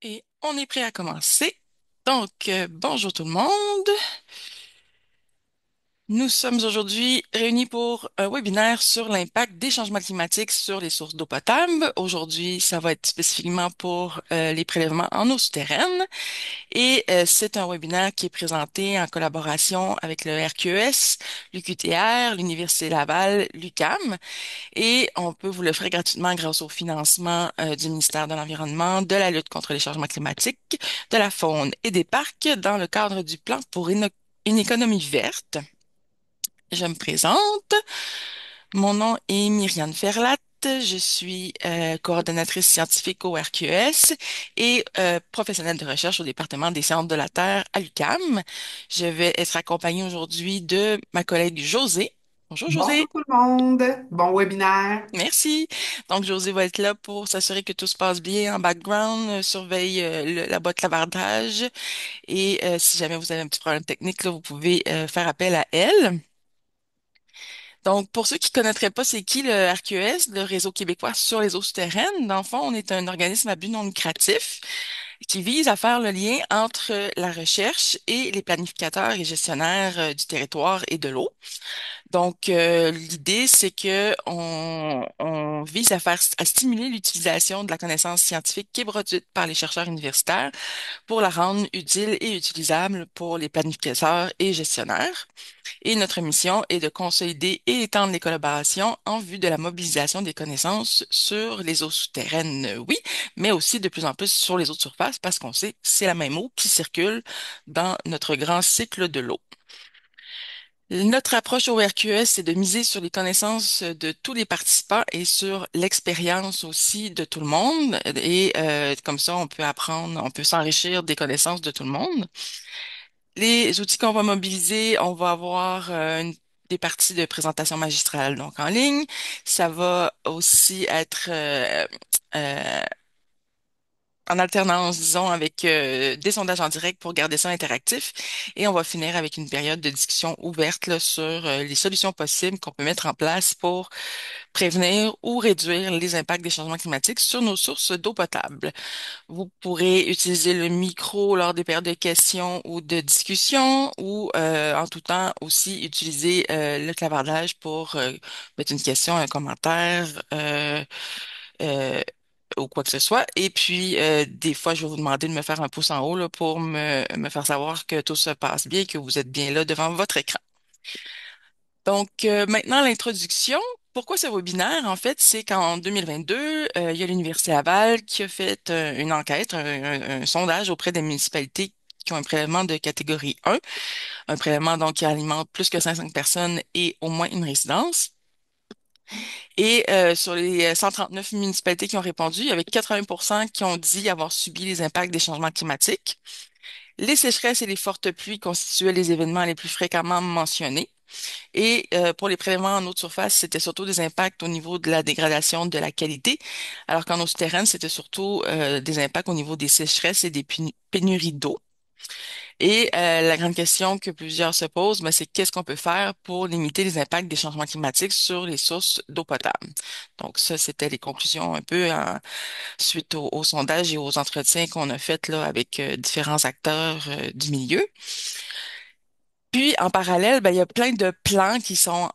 Et on est prêt à commencer. Bonjour tout le monde. Nous sommes aujourd'hui réunis pour un webinaire sur l'impact des changements climatiques sur les sources d'eau potable. Aujourd'hui, ça va être spécifiquement pour les prélèvements en eau souterraine. C'est un webinaire qui est présenté en collaboration avec le RQES, l'UQTR, l'Université Laval, l'UQAM. Et on peut vous l'offrir gratuitement grâce au financement du ministère de l'Environnement, de la lutte contre les changements climatiques, de la faune et des parcs dans le cadre du plan pour une économie verte. Je me présente. Mon nom est Myriane Ferlat. Je suis coordonnatrice scientifique au RQS et professionnelle de recherche au département des sciences de la Terre à l'UQAM. Je vais être accompagnée aujourd'hui de ma collègue Josée. Bonjour Bonjour Josée. tout le monde, bon webinaire. Merci. Donc, José va être là pour s'assurer que tout se passe bien en background, surveille la boîte clavardage si jamais vous avez un petit problème technique, là, vous pouvez faire appel à elle. Donc, pour ceux qui ne connaîtraient pas, c'est qui le RQS, le Réseau québécois sur les eaux souterraines? Dans le fond, on est un organisme à but non lucratif qui vise à faire le lien entre la recherche et les planificateurs et gestionnaires du territoire et de l'eau. L'idée, c'est que on vise à stimuler l'utilisation de la connaissance scientifique qui est produite par les chercheurs universitaires pour la rendre utile et utilisable pour les planificateurs et gestionnaires. Et notre mission est de consolider et étendre les collaborations en vue de la mobilisation des connaissances sur les eaux souterraines, oui, mais aussi de plus en plus sur les eaux de surface parce qu'on sait que c'est la même eau qui circule dans notre grand cycle de l'eau. Notre approche au RQS, c'est de miser sur les connaissances de tous les participants et sur l'expérience aussi de tout le monde. Comme ça, on peut apprendre, on peut s'enrichir des connaissances de tout le monde. Les outils qu'on va mobiliser, on va avoir des parties de présentation magistrale donc en ligne. Ça va aussi être euh, en alternance, disons, avec des sondages en direct pour garder ça interactif. Et on va finir avec une période de discussion ouverte là, sur les solutions possibles qu'on peut mettre en place pour prévenir ou réduire les impacts des changements climatiques sur nos sources d'eau potable. Vous pourrez utiliser le micro lors des périodes de questions ou de discussion ou en tout temps aussi utiliser le clavardage pour mettre une question, un commentaire. Euh, ou quoi que ce soit. Des fois, je vais vous demander de me faire un pouce en haut là, pour me faire savoir que tout se passe bien et que vous êtes bien là devant votre écran. Maintenant, l'introduction. Pourquoi ce webinaire? En fait, c'est qu'en 2022, il y a l'Université Laval qui a fait une enquête, un sondage auprès des municipalités qui ont un prélèvement de catégorie 1, un prélèvement donc qui alimente plus que 500 personnes et au moins une résidence. Sur les 139 municipalités qui ont répondu, il y avait 80% qui ont dit avoir subi les impacts des changements climatiques. Les sécheresses et les fortes pluies constituaient les événements les plus fréquemment mentionnés. Pour les prélèvements en eau de surface, c'était surtout des impacts au niveau de la dégradation de la qualité, alors qu'en eau souterraine, c'était surtout des impacts au niveau des sécheresses et des pénuries d'eau. La grande question que plusieurs se posent, ben, c'est qu'est-ce qu'on peut faire pour limiter les impacts des changements climatiques sur les sources d'eau potable. Donc ça, c'était les conclusions un peu suite au sondage et aux entretiens qu'on a fait là avec différents acteurs du milieu. Puis, en parallèle, ben, il y a plein de plans qui ont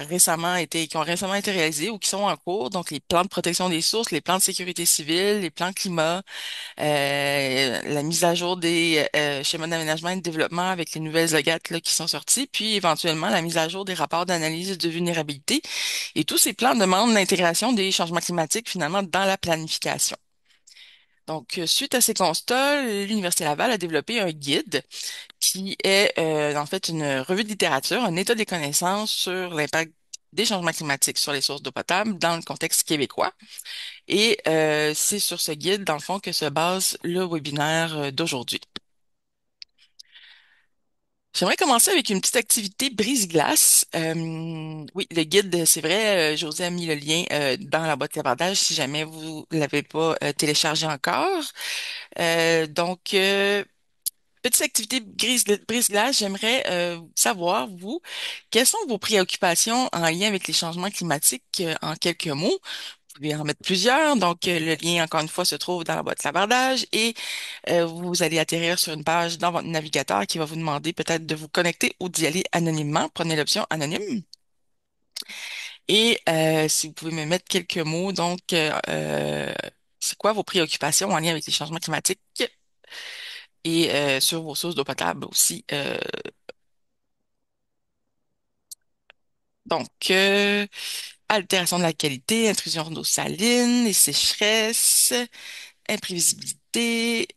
récemment été réalisés ou qui sont en cours. Donc, les plans de protection des sources, les plans de sécurité civile, les plans climat, la mise à jour des schémas d'aménagement et de développement avec les nouvelles OGAT là, qui sont sorties, puis éventuellement la mise à jour des rapports d'analyse de vulnérabilité. Et tous ces plans demandent l'intégration des changements climatiques finalement dans la planification. Suite à ces constats, l'Université Laval a développé un guide qui est en fait une revue de littérature, un état des connaissances sur l'impact des changements climatiques sur les sources d'eau potable dans le contexte québécois. C'est sur ce guide, dans le fond, que se base le webinaire d'aujourd'hui. J'aimerais commencer avec une petite activité brise-glace. Oui, le guide, c'est vrai, José a mis le lien dans la boîte d'abordage si jamais vous l'avez pas téléchargé encore. Donc, Petite activité brise-glace, j'aimerais savoir, vous, quelles sont vos préoccupations en lien avec les changements climatiques en quelques mots? pouvez en mettre plusieurs. Donc, le lien, encore une fois, se trouve dans la boîte clavardage et vous allez atterrir sur une page dans votre navigateur qui va vous demander peut-être de vous connecter ou d'y aller anonymement. Prenez l'option anonyme. Et si vous pouvez me mettre quelques mots, donc, c'est quoi vos préoccupations en lien avec les changements climatiques et sur vos sources d'eau potable aussi. Donc, altération de la qualité, intrusion d'eau saline, les sécheresses, imprévisibilité,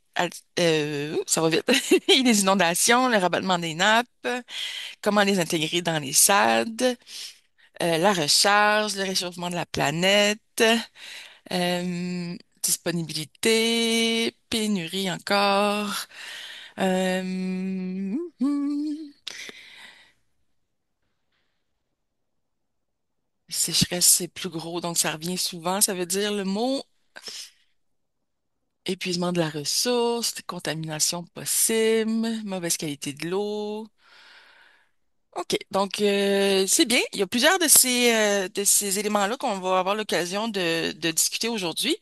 ça va vite, les inondations, le rabattement des nappes, comment les intégrer dans les SAD, la recharge, le réchauffement de la planète, disponibilité, pénurie encore, hum, sécheresse, c'est plus gros, donc ça revient souvent, ça veut dire le mot. Épuisement de la ressource, contamination possible, mauvaise qualité de l'eau. OK, donc c'est bien. Il y a plusieurs de ces éléments-là qu'on va avoir l'occasion de discuter aujourd'hui.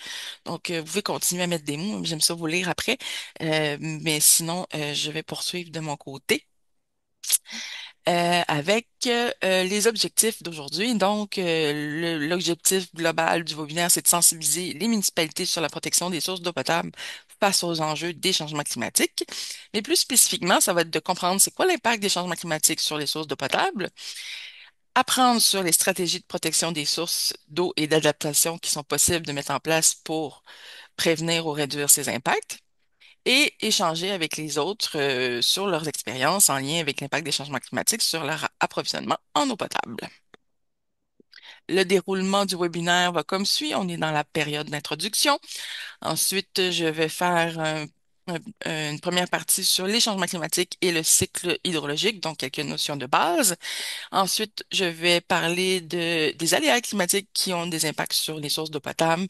Donc, vous pouvez continuer à mettre des mots. J'aime ça vous lire après. Mais sinon, je vais poursuivre de mon côté avec les objectifs d'aujourd'hui. Donc, l'objectif global du webinaire, c'est de sensibiliser les municipalités sur la protection des sources d'eau potable face aux enjeux des changements climatiques. Mais plus spécifiquement, ça va être de comprendre c'est quoi l'impact des changements climatiques sur les sources d'eau potable, apprendre sur les stratégies de protection des sources d'eau et d'adaptation qui sont possibles de mettre en place pour prévenir ou réduire ces impacts et échanger avec les autres sur leurs expériences en lien avec l'impact des changements climatiques sur leur approvisionnement en eau potable. Le déroulement du webinaire va comme suit. On est dans la période d'introduction. Ensuite, je vais faire une première partie sur les changements climatiques et le cycle hydrologique, donc quelques notions de base. Ensuite, je vais parler des aléas climatiques qui ont des impacts sur les sources d'eau potable,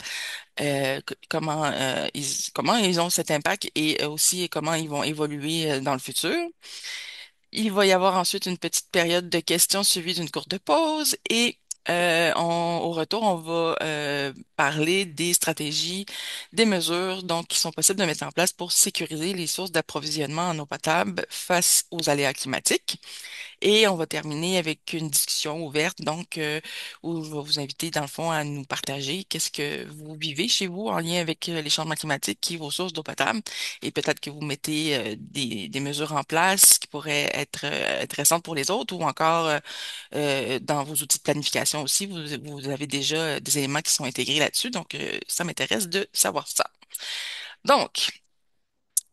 comment ils ont cet impact et aussi comment ils vont évoluer dans le futur. Il va y avoir ensuite une petite période de questions suivie d'une courte pause et au retour, on va parler des stratégies, des mesures donc qui sont possibles de mettre en place pour sécuriser les sources d'approvisionnement en eau potable face aux aléas climatiques. Et on va terminer avec une discussion ouverte, donc où je vais vous inviter dans le fond à nous partager qu'est-ce que vous vivez chez vous en lien avec les changements climatiques, qui vos sources d'eau potable, et peut-être que vous mettez des mesures en place qui pourraient être intéressantes pour les autres, ou encore dans vos outils de planification aussi, vous avez déjà des éléments qui sont intégrés là-dessus, donc ça m'intéresse de savoir ça. Donc,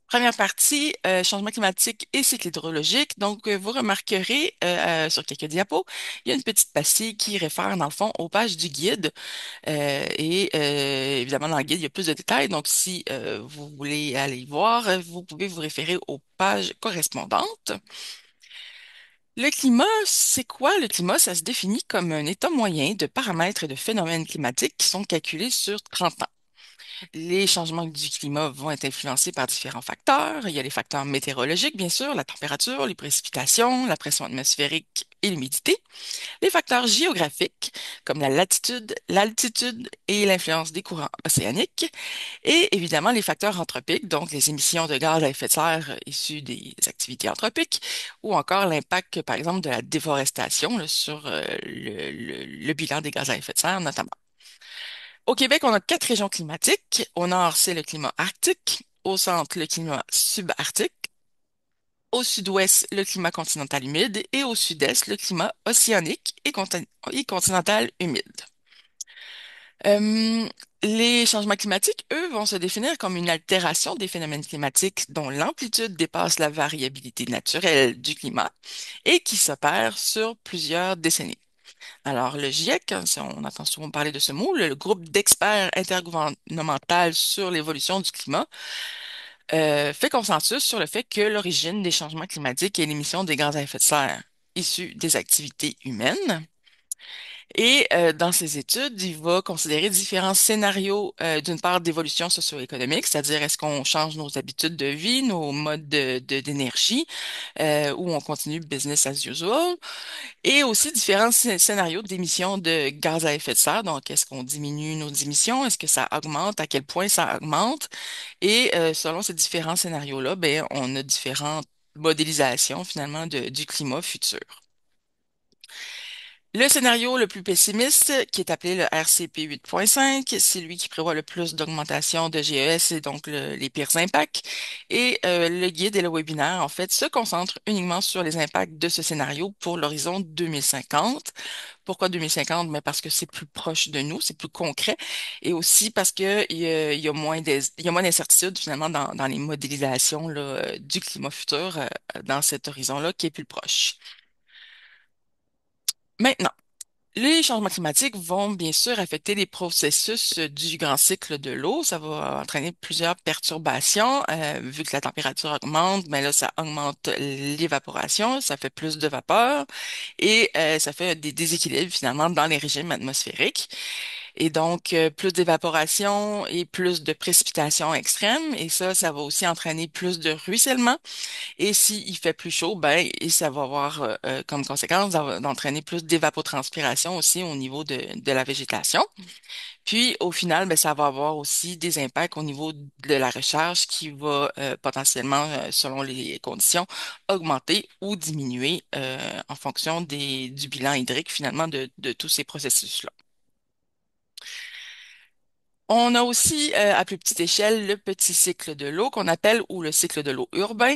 première partie, changement climatique et cycle hydrologique. Donc, vous remarquerez sur quelques diapos, il y a une petite pastille qui réfère, dans le fond, aux pages du guide. Évidemment, dans le guide, il y a plus de détails. Donc, si vous voulez aller voir, vous pouvez vous référer aux pages correspondantes. Le climat, c'est quoi? Le climat, ça se définit comme un état moyen de paramètres et de phénomènes climatiques qui sont calculés sur 30 ans. Les changements du climat vont être influencés par différents facteurs. Il y a les facteurs météorologiques, bien sûr, la température, les précipitations, la pression atmosphérique et l'humidité. Les facteurs géographiques, comme la latitude, l'altitude et l'influence des courants océaniques. Et évidemment, les facteurs anthropiques, donc les émissions de gaz à effet de serre issues des activités anthropiques, ou encore l'impact, par exemple, de la déforestation là, sur le bilan des gaz à effet de serre, notamment. Au Québec, on a 4 régions climatiques. Au nord, c'est le climat arctique. Au centre, le climat subarctique. Au sud-ouest, le climat continental humide. Et au sud-est, le climat océanique et continental humide. Euh, les changements climatiques, eux, vont se définir comme une altération des phénomènes climatiques dont l'amplitude dépasse la variabilité naturelle du climat et qui s'opère sur plusieurs décennies. Alors, le GIEC, hein, on entend souvent parler de ce mot, le groupe d'experts intergouvernemental sur l'évolution du climat, fait consensus sur le fait que l'origine des changements climatiques est l'émission des gaz à effet de serre issus des activités humaines. Et dans ses études, il va considérer différents scénarios, d'une part d'évolution socio-économique, c'est-à-dire est-ce qu'on change nos habitudes de vie, nos modes d'énergie, ou on continue business as usual, et aussi différents scénarios d'émissions de gaz à effet de serre. Donc, est-ce qu'on diminue nos émissions? Est-ce que ça augmente? À quel point ça augmente? Et selon ces différents scénarios-là, ben, on a différentes modélisations finalement du climat futur. Le scénario le plus pessimiste, qui est appelé le RCP 8.5, c'est lui qui prévoit le plus d'augmentation de GES et donc les pires impacts. Et le guide et le webinaire, en fait, se concentrent uniquement sur les impacts de ce scénario pour l'horizon 2050. Pourquoi 2050? Mais parce que c'est plus proche de nous, c'est plus concret, et aussi parce que il y a il y a moins d'incertitudes finalement dans les modélisations là, du climat futur dans cet horizon-là qui est plus proche. Maintenant, les changements climatiques vont bien sûr affecter les processus du grand cycle de l'eau. Ça va entraîner plusieurs perturbations. Vu que la température augmente, mais là, ça augmente l'évaporation, ça fait plus de vapeur et ça fait des déséquilibres finalement dans les régimes atmosphériques. Et donc, plus d'évaporation et plus de précipitations extrêmes. Et ça va aussi entraîner plus de ruissellement. Et s'il fait plus chaud, ben, et ça va avoir comme conséquence d'entraîner plus d'évapotranspiration aussi au niveau de la végétation. Puis au final, ben, ça va avoir aussi des impacts au niveau de la recharge qui va potentiellement, selon les conditions, augmenter ou diminuer en fonction du bilan hydrique finalement de tous ces processus-là. On a aussi, à plus petite échelle, le petit cycle de l'eau qu'on appelle ou le cycle de l'eau urbain.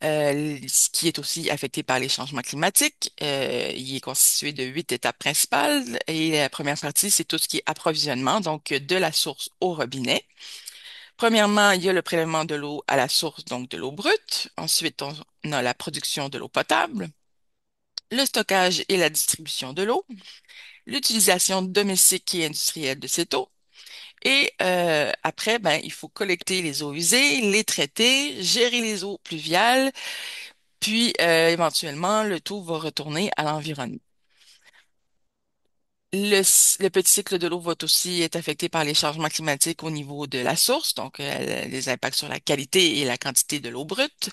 Ce qui est aussi affecté par les changements climatiques. Il est constitué de 8 étapes principales et la première partie, c'est tout ce qui est approvisionnement, donc de la source au robinet. Premièrement, il y a le prélèvement de l'eau à la source, donc de l'eau brute. Ensuite, on a la production de l'eau potable, le stockage et la distribution de l'eau, l'utilisation domestique et industrielle de cette eau. Et après, ben, il faut collecter les eaux usées, les traiter, gérer les eaux pluviales. Puis, éventuellement, le tout va retourner à l'environnement. Le petit cycle de l'eau va aussi être affecté par les changements climatiques au niveau de la source, donc les impacts sur la qualité et la quantité de l'eau brute.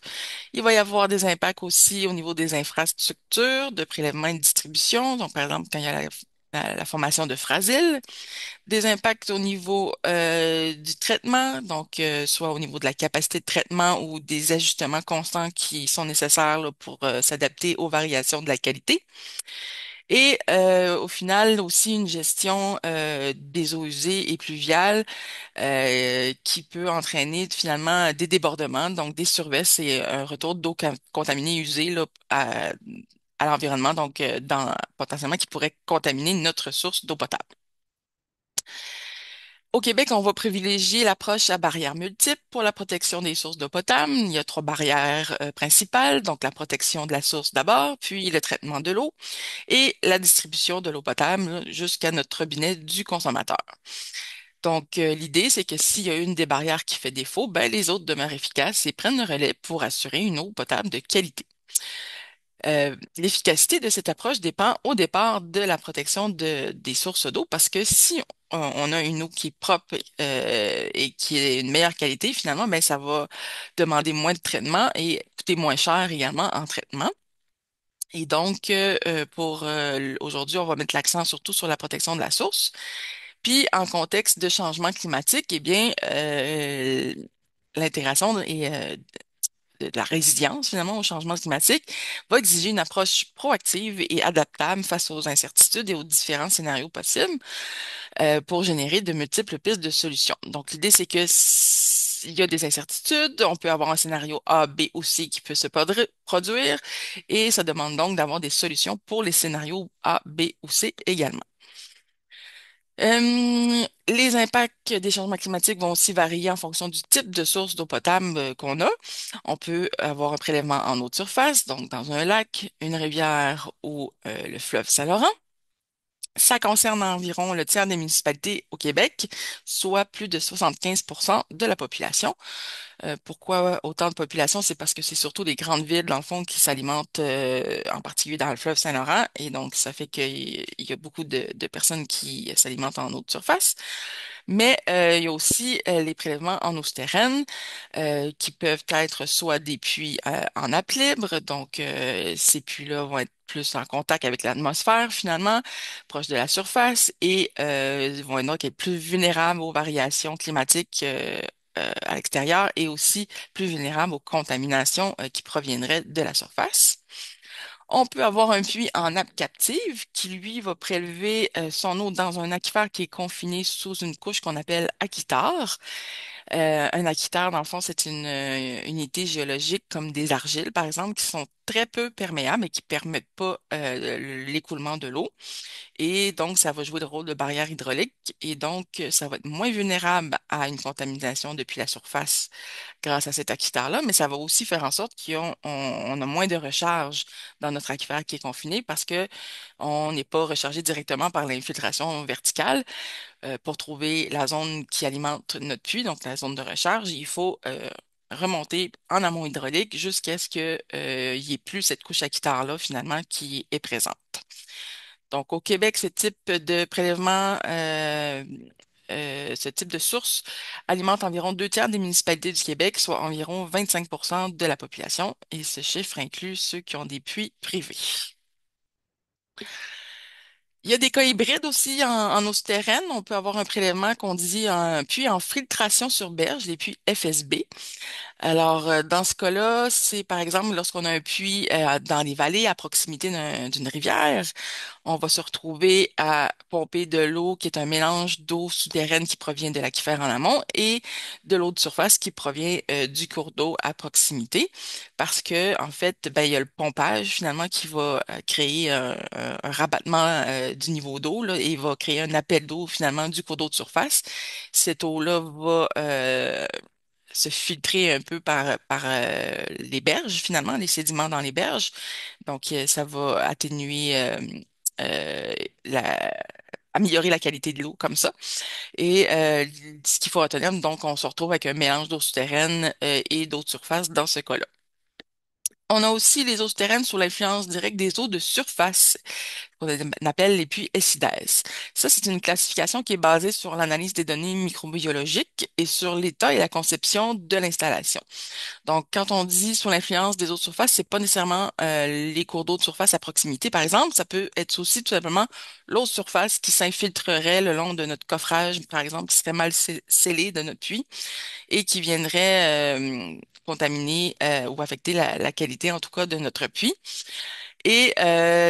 Il va y avoir des impacts aussi au niveau des infrastructures de prélèvement et de distribution, donc par exemple quand il y a la formation de fragiles, des impacts au niveau du traitement, donc soit au niveau de la capacité de traitement ou des ajustements constants qui sont nécessaires là, pour s'adapter aux variations de la qualité. Et au final, aussi une gestion des eaux usées et pluviales qui peut entraîner finalement des débordements, donc des survesses et un retour d'eau contaminée usée là, à l'environnement, donc potentiellement qui pourrait contaminer notre source d'eau potable. Au Québec, on va privilégier l'approche à barrières multiples pour la protection des sources d'eau potable. Il y a trois barrières principales, donc la protection de la source d'abord, puis le traitement de l'eau et la distribution de l'eau potable là, jusqu'à notre robinet du consommateur. Donc, l'idée, c'est que s'il y a une des barrières qui fait défaut, ben, les autres demeurent efficaces et prennent le relais pour assurer une eau potable de qualité. L'efficacité de cette approche dépend au départ de la protection des sources d'eau parce que si on a une eau qui est propre et qui est une meilleure qualité, finalement, ben, ça va demander moins de traitement et coûter moins cher également en traitement. Et donc, aujourd'hui, on va mettre l'accent surtout sur la protection de la source. Puis, en contexte de changement climatique, eh bien, l'intégration de la résilience finalement au changement climatique va exiger une approche proactive et adaptable face aux incertitudes et aux différents scénarios possibles pour générer de multiples pistes de solutions. Donc, l'idée, c'est que s'il y a des incertitudes, on peut avoir un scénario A, B ou C qui peut se produire et ça demande donc d'avoir des solutions pour les scénarios A, B ou C également. Les impacts des changements climatiques vont aussi varier en fonction du type de source d'eau potable qu'on a. On peut avoir un prélèvement en eau de surface, donc dans un lac, une rivière ou le fleuve Saint-Laurent. Ça concerne environ le tiers des municipalités au Québec, soit plus de 75% de la population. Pourquoi autant de population? C'est parce que c'est surtout les grandes villes, dans le fond, qui s'alimentent, en particulier dans le fleuve Saint-Laurent. Et donc, ça fait qu'il y a beaucoup de personnes qui s'alimentent en eau de surface. Mais il y a aussi les prélèvements en eau souterraine qui peuvent être soit des puits en nappe libre, donc ces puits-là vont être plus en contact avec l'atmosphère finalement, proche de la surface, et vont donc être plus vulnérables aux variations climatiques à l'extérieur et aussi plus vulnérables aux contaminations qui proviendraient de la surface. On peut avoir un puits en nappe captive qui, lui, va prélever son eau dans un aquifère qui est confiné sous une couche qu'on appelle aquitard. Un aquitard, dans le fond, c'est une unité géologique comme des argiles, par exemple, qui sont très peu perméables et qui permettent pas l'écoulement de l'eau. Et donc, ça va jouer le rôle de barrière hydraulique et donc, ça va être moins vulnérable à une contamination depuis la surface grâce à cet aquifère-là, mais ça va aussi faire en sorte qu'on a moins de recharge dans notre aquifère qui est confiné parce que on n'est pas rechargé directement par l'infiltration verticale pour trouver la zone qui alimente notre puits, donc la zone de recharge. Il faut remonter en amont hydraulique jusqu'à ce que il n'y ait plus cette couche aquitaire-là finalement qui est présente. Donc, au Québec, ce type de source alimente environ deux tiers des municipalités du Québec, soit environ 25% de la population, et ce chiffre inclut ceux qui ont des puits privés. Il y a des cas hybrides aussi en eau souterraine. On peut avoir un prélèvement qu'on dit un puits en filtration sur berge, les puits FSB. Alors, dans ce cas-là, c'est par exemple lorsqu'on a un puits dans les vallées à proximité d'une rivière, on va se retrouver à pomper de l'eau qui est un mélange d'eau souterraine qui provient de l'aquifère en amont et de l'eau de surface qui provient du cours d'eau à proximité. Parce que, en fait, ben, il y a le pompage finalement qui va créer un rabattement du niveau d'eau là, et va créer un appel d'eau finalement du cours d'eau de surface. Cette eau-là va se filtrer un peu par les berges, finalement, les sédiments dans les berges. Donc, ça va atténuer, euh, la, améliorer la qualité de l'eau comme ça. Et ce qu'il faut retenir, donc, on se retrouve avec un mélange d'eau souterraine et d'eau de surface dans ce cas-là. On a aussi les eaux souterraines sous l'influence directe des eaux de surface, qu'on appelle les puits SIDES. Ça, c'est une classification qui est basée sur l'analyse des données microbiologiques et sur l'état et la conception de l'installation. Donc, quand on dit sous l'influence des eaux de surface, c'est pas nécessairement les cours d'eau de surface à proximité, par exemple. Ça peut être aussi tout simplement l'eau de surface qui s'infiltrerait le long de notre coffrage, par exemple, qui serait mal scellé de notre puits et qui viendrait contaminer ou affecter la qualité, en tout cas, de notre puits. Et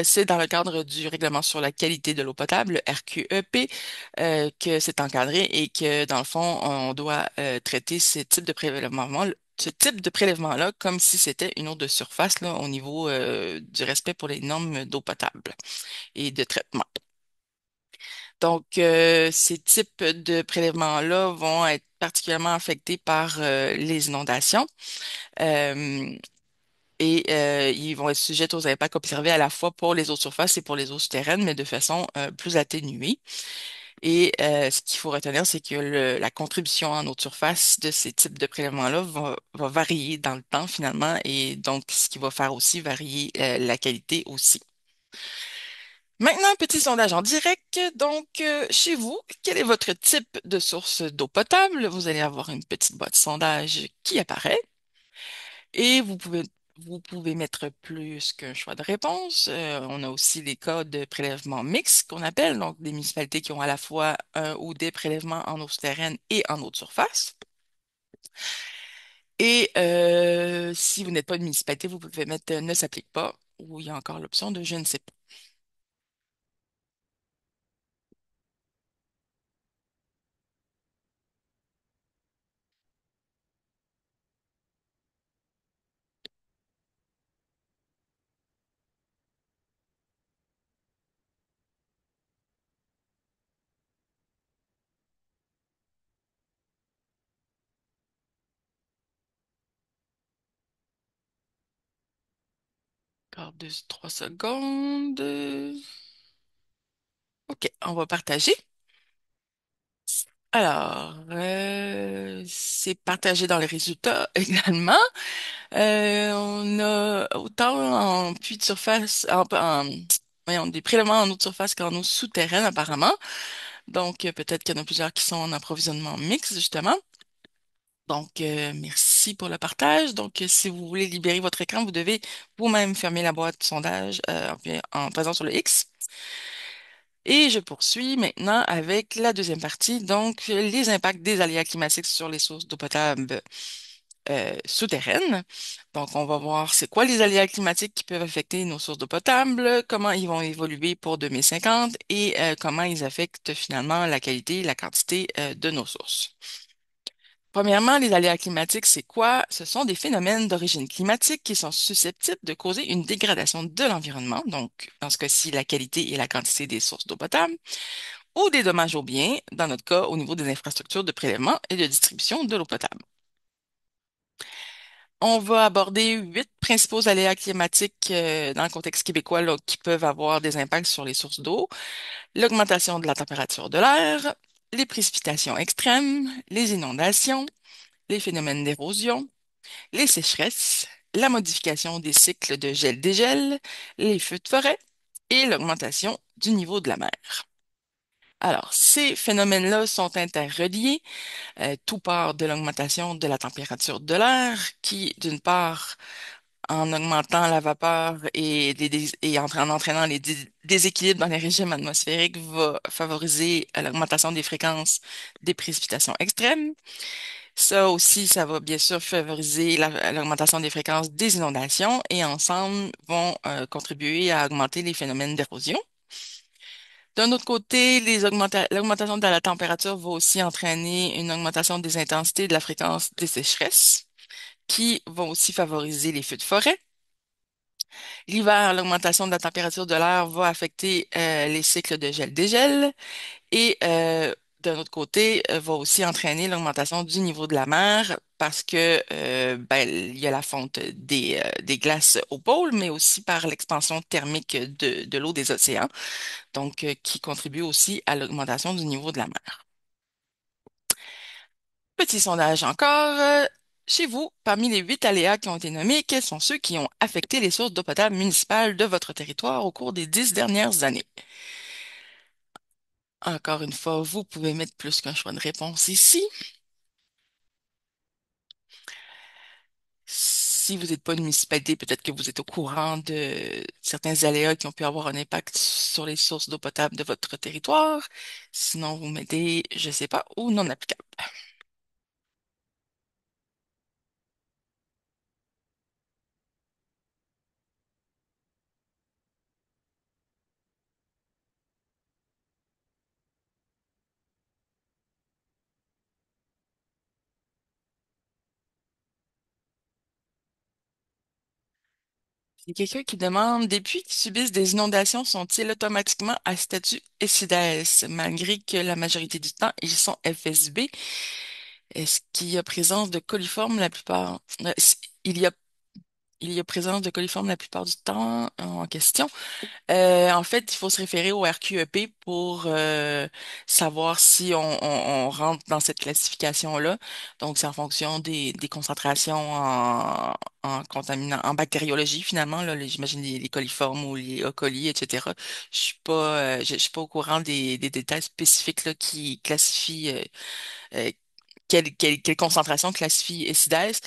c'est dans le cadre du règlement sur la qualité de l'eau potable, le RQEP, que c'est encadré et que, dans le fond, on doit traiter ce type de prélèvement-là comme si c'était une eau de surface là, au niveau du respect pour les normes d'eau potable et de traitement. Donc, ces types de prélèvements-là vont être particulièrement affectés par les inondations. Euh, et ils vont être sujets aux impacts observés à la fois pour les eaux de surface et pour les eaux souterraines, mais de façon plus atténuée. Et ce qu'il faut retenir, c'est que la contribution en eau de surface de ces types de prélèvements-là va varier dans le temps finalement, et donc ce qui va faire aussi varier la qualité aussi. Maintenant, un petit sondage en direct. Donc, chez vous, quel est votre type de source d'eau potable? Vous allez avoir une petite boîte sondage qui apparaît. Et vous pouvez mettre plus qu'un choix de réponse. On a aussi les cas de prélèvement mixte qu'on appelle, donc des municipalités qui ont à la fois un ou des prélèvements en eau souterraine et en eau de surface. Et si vous n'êtes pas une municipalité, vous pouvez mettre ne s'applique pas ou il y a encore l'option de je ne sais pas. Encore deux, trois secondes. OK, on va partager. Alors, c'est partagé dans les résultats également. On a autant en puits de surface, voyons, des prélèvements en eau de surface qu'en eau souterraine apparemment. Donc, peut-être qu'il y en a plusieurs qui sont en approvisionnement mixte, justement. Donc, merci pour le partage. Donc, si vous voulez libérer votre écran, vous devez vous-même fermer la boîte de sondage en pesant sur le X. Et je poursuis maintenant avec la deuxième partie, donc les impacts des aléas climatiques sur les sources d'eau potable souterraines. Donc, on va voir c'est quoi les aléas climatiques qui peuvent affecter nos sources d'eau potable, comment ils vont évoluer pour 2050 et comment ils affectent finalement la qualité et la quantité de nos sources. Premièrement, les aléas climatiques, c'est quoi? Ce sont des phénomènes d'origine climatique qui sont susceptibles de causer une dégradation de l'environnement, donc dans ce cas-ci, la qualité et la quantité des sources d'eau potable, ou des dommages aux biens, dans notre cas, au niveau des infrastructures de prélèvement et de distribution de l'eau potable. On va aborder 8 principaux aléas climatiques dans le contexte québécois là, qui peuvent avoir des impacts sur les sources d'eau. L'augmentation de la température de l'air, les précipitations extrêmes, les inondations, les phénomènes d'érosion, les sécheresses, la modification des cycles de gel-dégel, les feux de forêt et l'augmentation du niveau de la mer. Alors, ces phénomènes-là sont interreliés. Tout part de l'augmentation de la température de l'air qui, d'une part, en augmentant la vapeur en entraînant les déséquilibres dans les régimes atmosphériques, va favoriser l'augmentation des fréquences des précipitations extrêmes. Ça aussi, ça va bien sûr favoriser l'augmentation des fréquences des inondations et ensemble vont contribuer à augmenter les phénomènes d'érosion. D'un autre côté, l'augmentation de la température va aussi entraîner une augmentation des intensités et de la fréquence des sécheresses, qui vont aussi favoriser les feux de forêt. L'hiver, l'augmentation de la température de l'air va affecter les cycles de gel-dégel et d'un autre côté, va aussi entraîner l'augmentation du niveau de la mer parce que ben, il y a la fonte des glaces au pôle, mais aussi par l'expansion thermique de l'eau des océans, donc qui contribue aussi à l'augmentation du niveau de la mer. Petit sondage encore. Chez vous, parmi les 8 aléas qui ont été nommés, quels sont ceux qui ont affecté les sources d'eau potable municipales de votre territoire au cours des 10 dernières années? Encore une fois, vous pouvez mettre plus qu'un choix de réponse ici. Si vous n'êtes pas une municipalité, peut-être que vous êtes au courant de certains aléas qui ont pu avoir un impact sur les sources d'eau potable de votre territoire. Sinon, vous mettez, je sais pas, ou non applicable. Il y a quelqu'un qui demande, des puits qui subissent des inondations sont-ils automatiquement à statut SIDAS, malgré que la majorité du temps, ils sont FSB? Est-ce qu'il y a présence de coliformes la plupart? Il y a, il y a présence de coliformes la plupart du temps en question. En fait, il faut se référer au RQEP pour savoir si on rentre dans cette classification-là. Donc, c'est en fonction des concentrations en contaminants, en bactériologie finalement, là, j'imagine les coliformes ou les E. coli, etc. Je suis pas au courant des détails spécifiques là, qui classifient euh, quelle concentration classifie ECIDES,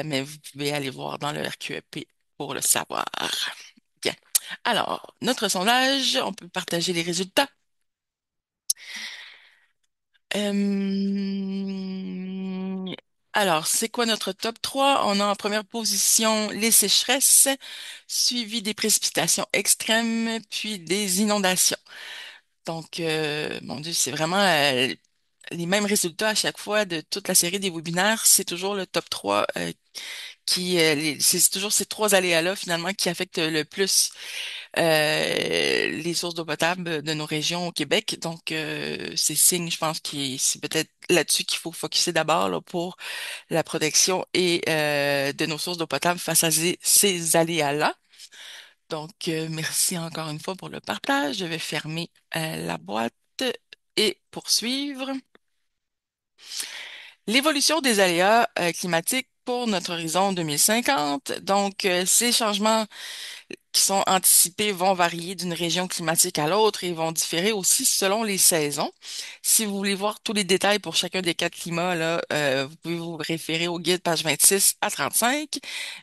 mais vous pouvez aller voir dans le RQEP pour le savoir. Bien. Alors, notre sondage, on peut partager les résultats. Euh, alors, c'est quoi notre top 3? On a en première position les sécheresses, suivi des précipitations extrêmes, puis des inondations. Donc, mon Dieu, c'est vraiment les mêmes résultats à chaque fois de toute la série des webinaires. C'est toujours le top 3 c'est toujours ces 3 aléas-là finalement qui affectent le plus les sources d'eau potable de nos régions au Québec. Donc, c'est signe, je pense, que c'est peut-être là-dessus qu'il faut focuser d'abord là, pour la protection et de nos sources d'eau potable face à ces aléas-là. Merci encore une fois pour le partage. Je vais fermer la boîte et poursuivre. L'évolution des aléas climatiques pour notre horizon 2050. Ces changements qui sont anticipés vont varier d'une région climatique à l'autre et vont différer aussi selon les saisons. Si vous voulez voir tous les détails pour chacun des quatre climats, là, vous pouvez vous référer au guide page 26 à 35.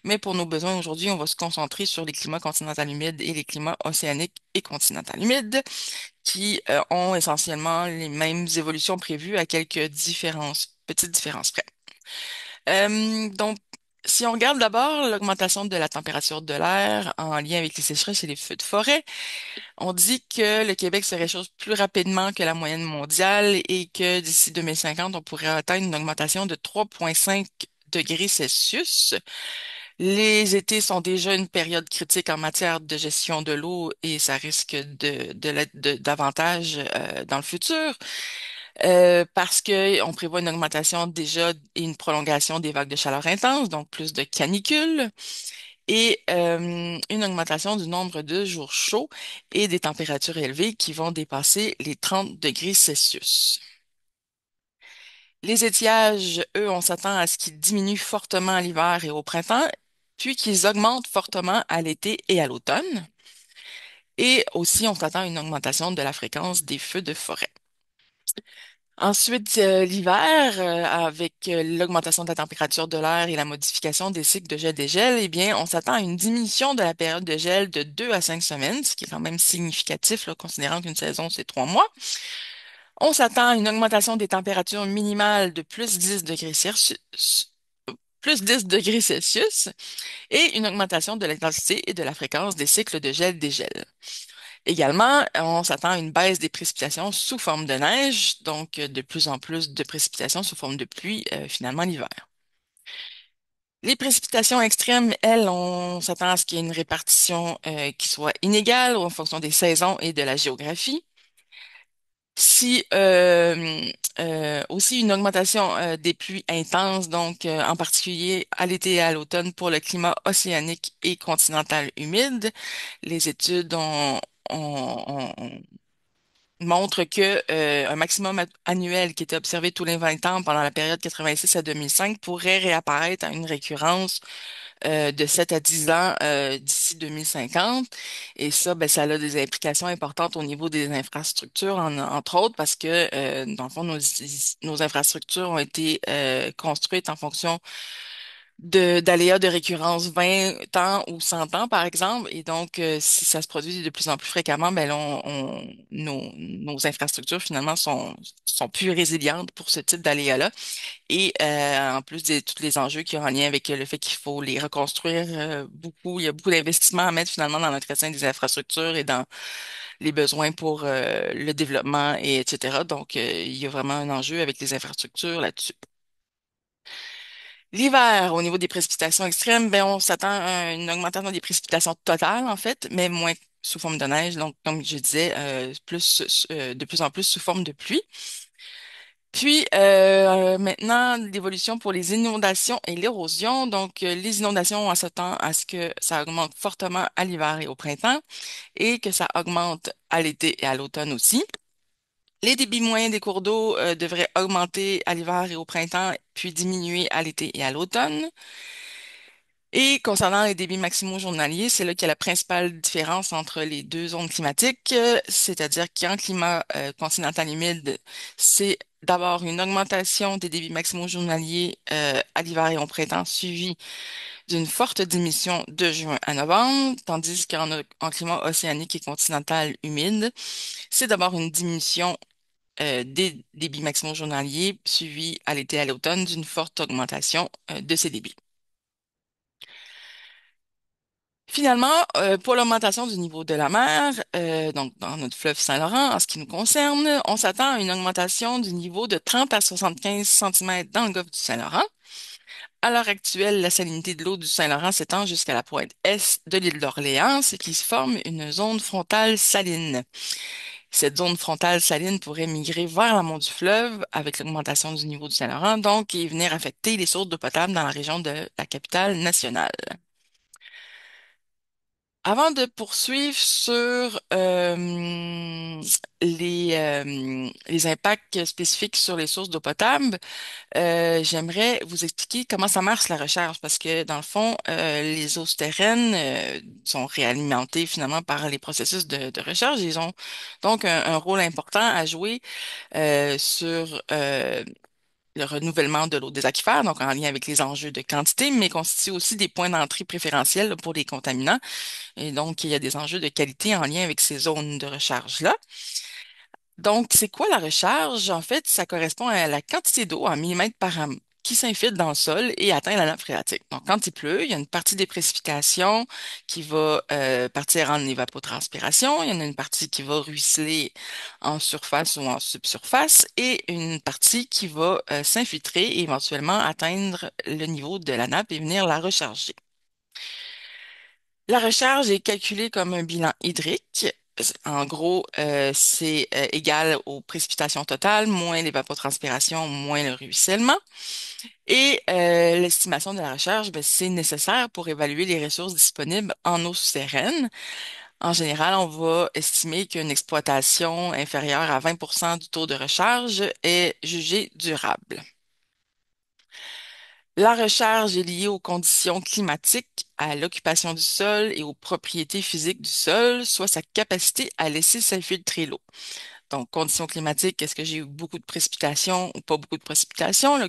Mais pour nos besoins aujourd'hui, on va se concentrer sur les climats continentaux humides et les climats océaniques et continentaux humides qui ont essentiellement les mêmes évolutions prévues à quelques petites différences près. Donc, si on regarde d'abord l'augmentation de la température de l'air en lien avec les sécheresses et les feux de forêt, on dit que le Québec se réchauffe plus rapidement que la moyenne mondiale et que d'ici 2050, on pourrait atteindre une augmentation de 3,5 degrés Celsius. Les étés sont déjà une période critique en matière de gestion de l'eau et ça risque de l'être davantage dans le futur parce que on prévoit une augmentation déjà et une prolongation des vagues de chaleur intenses, donc plus de canicules et une augmentation du nombre de jours chauds et des températures élevées qui vont dépasser les 30 degrés Celsius. Les étiages, eux, on s'attend à ce qu'ils diminuent fortement à l'hiver et au printemps, puis qu'ils augmentent fortement à l'été et à l'automne. Et aussi, on s'attend à une augmentation de la fréquence des feux de forêt. Ensuite, l'hiver, avec l'augmentation de la température de l'air et la modification des cycles de gel-dégel, eh bien, on s'attend à une diminution de la période de gel de 2 à 5 semaines, ce qui est quand même significatif, là, considérant qu'une saison, c'est 3 mois. On s'attend à une augmentation des températures minimales de plus 10 degrés Celsius et une augmentation de l'intensité et de la fréquence des cycles de gel-dégel. Également, on s'attend à une baisse des précipitations sous forme de neige, donc de plus en plus de précipitations sous forme de pluie, finalement l'hiver. Les précipitations extrêmes, elles, on s'attend à ce qu'il y ait une répartition qui soit inégale en fonction des saisons et de la géographie. Si aussi une augmentation des pluies intenses, en particulier à l'été et à l'automne pour le climat océanique et continental humide. Les études montrent que un maximum annuel qui était observé tous les 20 ans pendant la période 86 à 2005 pourrait réapparaître à une récurrence de 7 à 10 ans d'ici 2050. Et ça, ben, ça a des implications importantes au niveau des infrastructures, entre autres, parce que, dans le fond, nos infrastructures ont été construites en fonction d'aléas de récurrence 20 ans ou 100 ans, par exemple. Et donc, si ça se produit de plus en plus fréquemment, ben là, nos infrastructures, finalement, sont plus résilientes pour ce type d'aléas-là. Et en plus de tous les enjeux qui ont en lien avec le fait qu'il faut les reconstruire beaucoup, il y a beaucoup d'investissements à mettre finalement dans l'entretien des infrastructures et dans les besoins pour le développement et etc. Il y a vraiment un enjeu avec les infrastructures là-dessus. L'hiver, au niveau des précipitations extrêmes, ben on s'attend à une augmentation des précipitations totales en fait, mais moins sous forme de neige. Donc, comme je disais, de plus en plus sous forme de pluie. Puis maintenant, l'évolution pour les inondations et l'érosion. Les inondations, on s'attend à ce que ça augmente fortement à l'hiver et au printemps et que ça augmente à l'été et à l'automne aussi. Les débits moyens des cours d'eau devraient augmenter à l'hiver et au printemps, puis diminuer à l'été et à l'automne. Et concernant les débits maximaux journaliers, c'est là qu'il y a la principale différence entre les deux zones climatiques, c'est-à-dire qu'en climat continental humide, c'est d'abord une augmentation des débits maximaux journaliers à l'hiver et au printemps, suivie d'une forte diminution de juin à novembre, tandis en climat océanique et continental humide, c'est d'abord une diminution des débits maximaux journaliers, suivie à l'été et à l'automne d'une forte augmentation de ces débits. Finalement, pour l'augmentation du niveau de la mer, donc dans notre fleuve Saint-Laurent, en ce qui nous concerne, on s'attend à une augmentation du niveau de 30 à 75 centimètres dans le golfe du Saint-Laurent. À l'heure actuelle, la salinité de l'eau du Saint-Laurent s'étend jusqu'à la pointe est de l'île d'Orléans, ce qui se forme une zone frontale saline. Cette zone frontale saline pourrait migrer vers l'amont du fleuve avec l'augmentation du niveau du Saint-Laurent, donc, et venir affecter les sources d'eau potable dans la région de la capitale nationale. Avant de poursuivre sur les impacts spécifiques sur les sources d'eau potable, j'aimerais vous expliquer comment ça marche la recharge, parce que dans le fond, les eaux souterraines sont réalimentées finalement par les processus de recharge. Ils ont donc un rôle important à jouer sur le renouvellement de l'eau des aquifères, donc en lien avec les enjeux de quantité, mais constituent aussi des points d'entrée préférentiels là, pour les contaminants. Et donc, il y a des enjeux de qualité en lien avec ces zones de recharge-là. Donc, c'est quoi la recharge? En fait, ça correspond à la quantité d'eau en millimètres par an qui s'infiltre dans le sol et atteint la nappe phréatique. Donc, quand il pleut, il y a une partie des précipitations qui va partir en évapotranspiration, il y en a une partie qui va ruisseler en surface ou en subsurface et une partie qui va s'infiltrer et éventuellement atteindre le niveau de la nappe et venir la recharger. La recharge est calculée comme un bilan hydrique. En gros, c'est égal aux précipitations totales, moins l'évapotranspiration, moins le ruissellement. Et l'estimation de la recharge, ben, c'est nécessaire pour évaluer les ressources disponibles en eau souterraine. En général, on va estimer qu'une exploitation inférieure à 20% du taux de recharge est jugée durable. La recharge est liée aux conditions climatiques, à l'occupation du sol et aux propriétés physiques du sol, soit sa capacité à laisser s'infiltrer l'eau. Donc, conditions climatiques, est-ce que j'ai eu beaucoup de précipitations ou pas beaucoup de précipitations?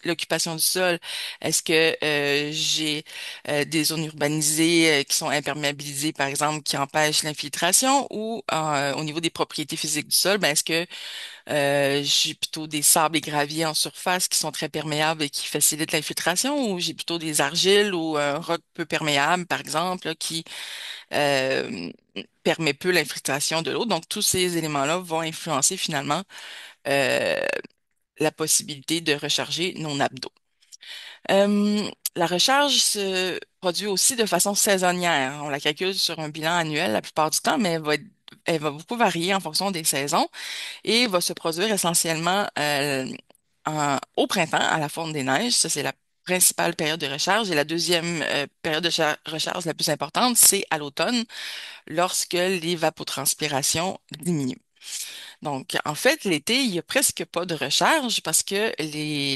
L'occupation du sol, est-ce que j'ai des zones urbanisées qui sont imperméabilisées, par exemple, qui empêchent l'infiltration? Ou au niveau des propriétés physiques du sol, ben, est-ce que j'ai plutôt des sables et graviers en surface qui sont très perméables et qui facilitent l'infiltration, ou j'ai plutôt des argiles ou un roc peu perméable, par exemple, là, qui euh, permet peu l'infiltration de l'eau. Donc, tous ces éléments-là vont influencer finalement euh, la possibilité de recharger nos nappes d'eau. La recharge se produit aussi de façon saisonnière. On la calcule sur un bilan annuel la plupart du temps, mais elle va beaucoup varier en fonction des saisons et va se produire essentiellement au printemps, à la fonte des neiges. Ça, c'est la principale période de recharge. Et la deuxième période de recharge la plus importante, c'est à l'automne, lorsque l'évapotranspiration diminue. Donc, en fait, l'été, il n'y a presque pas de recharge parce que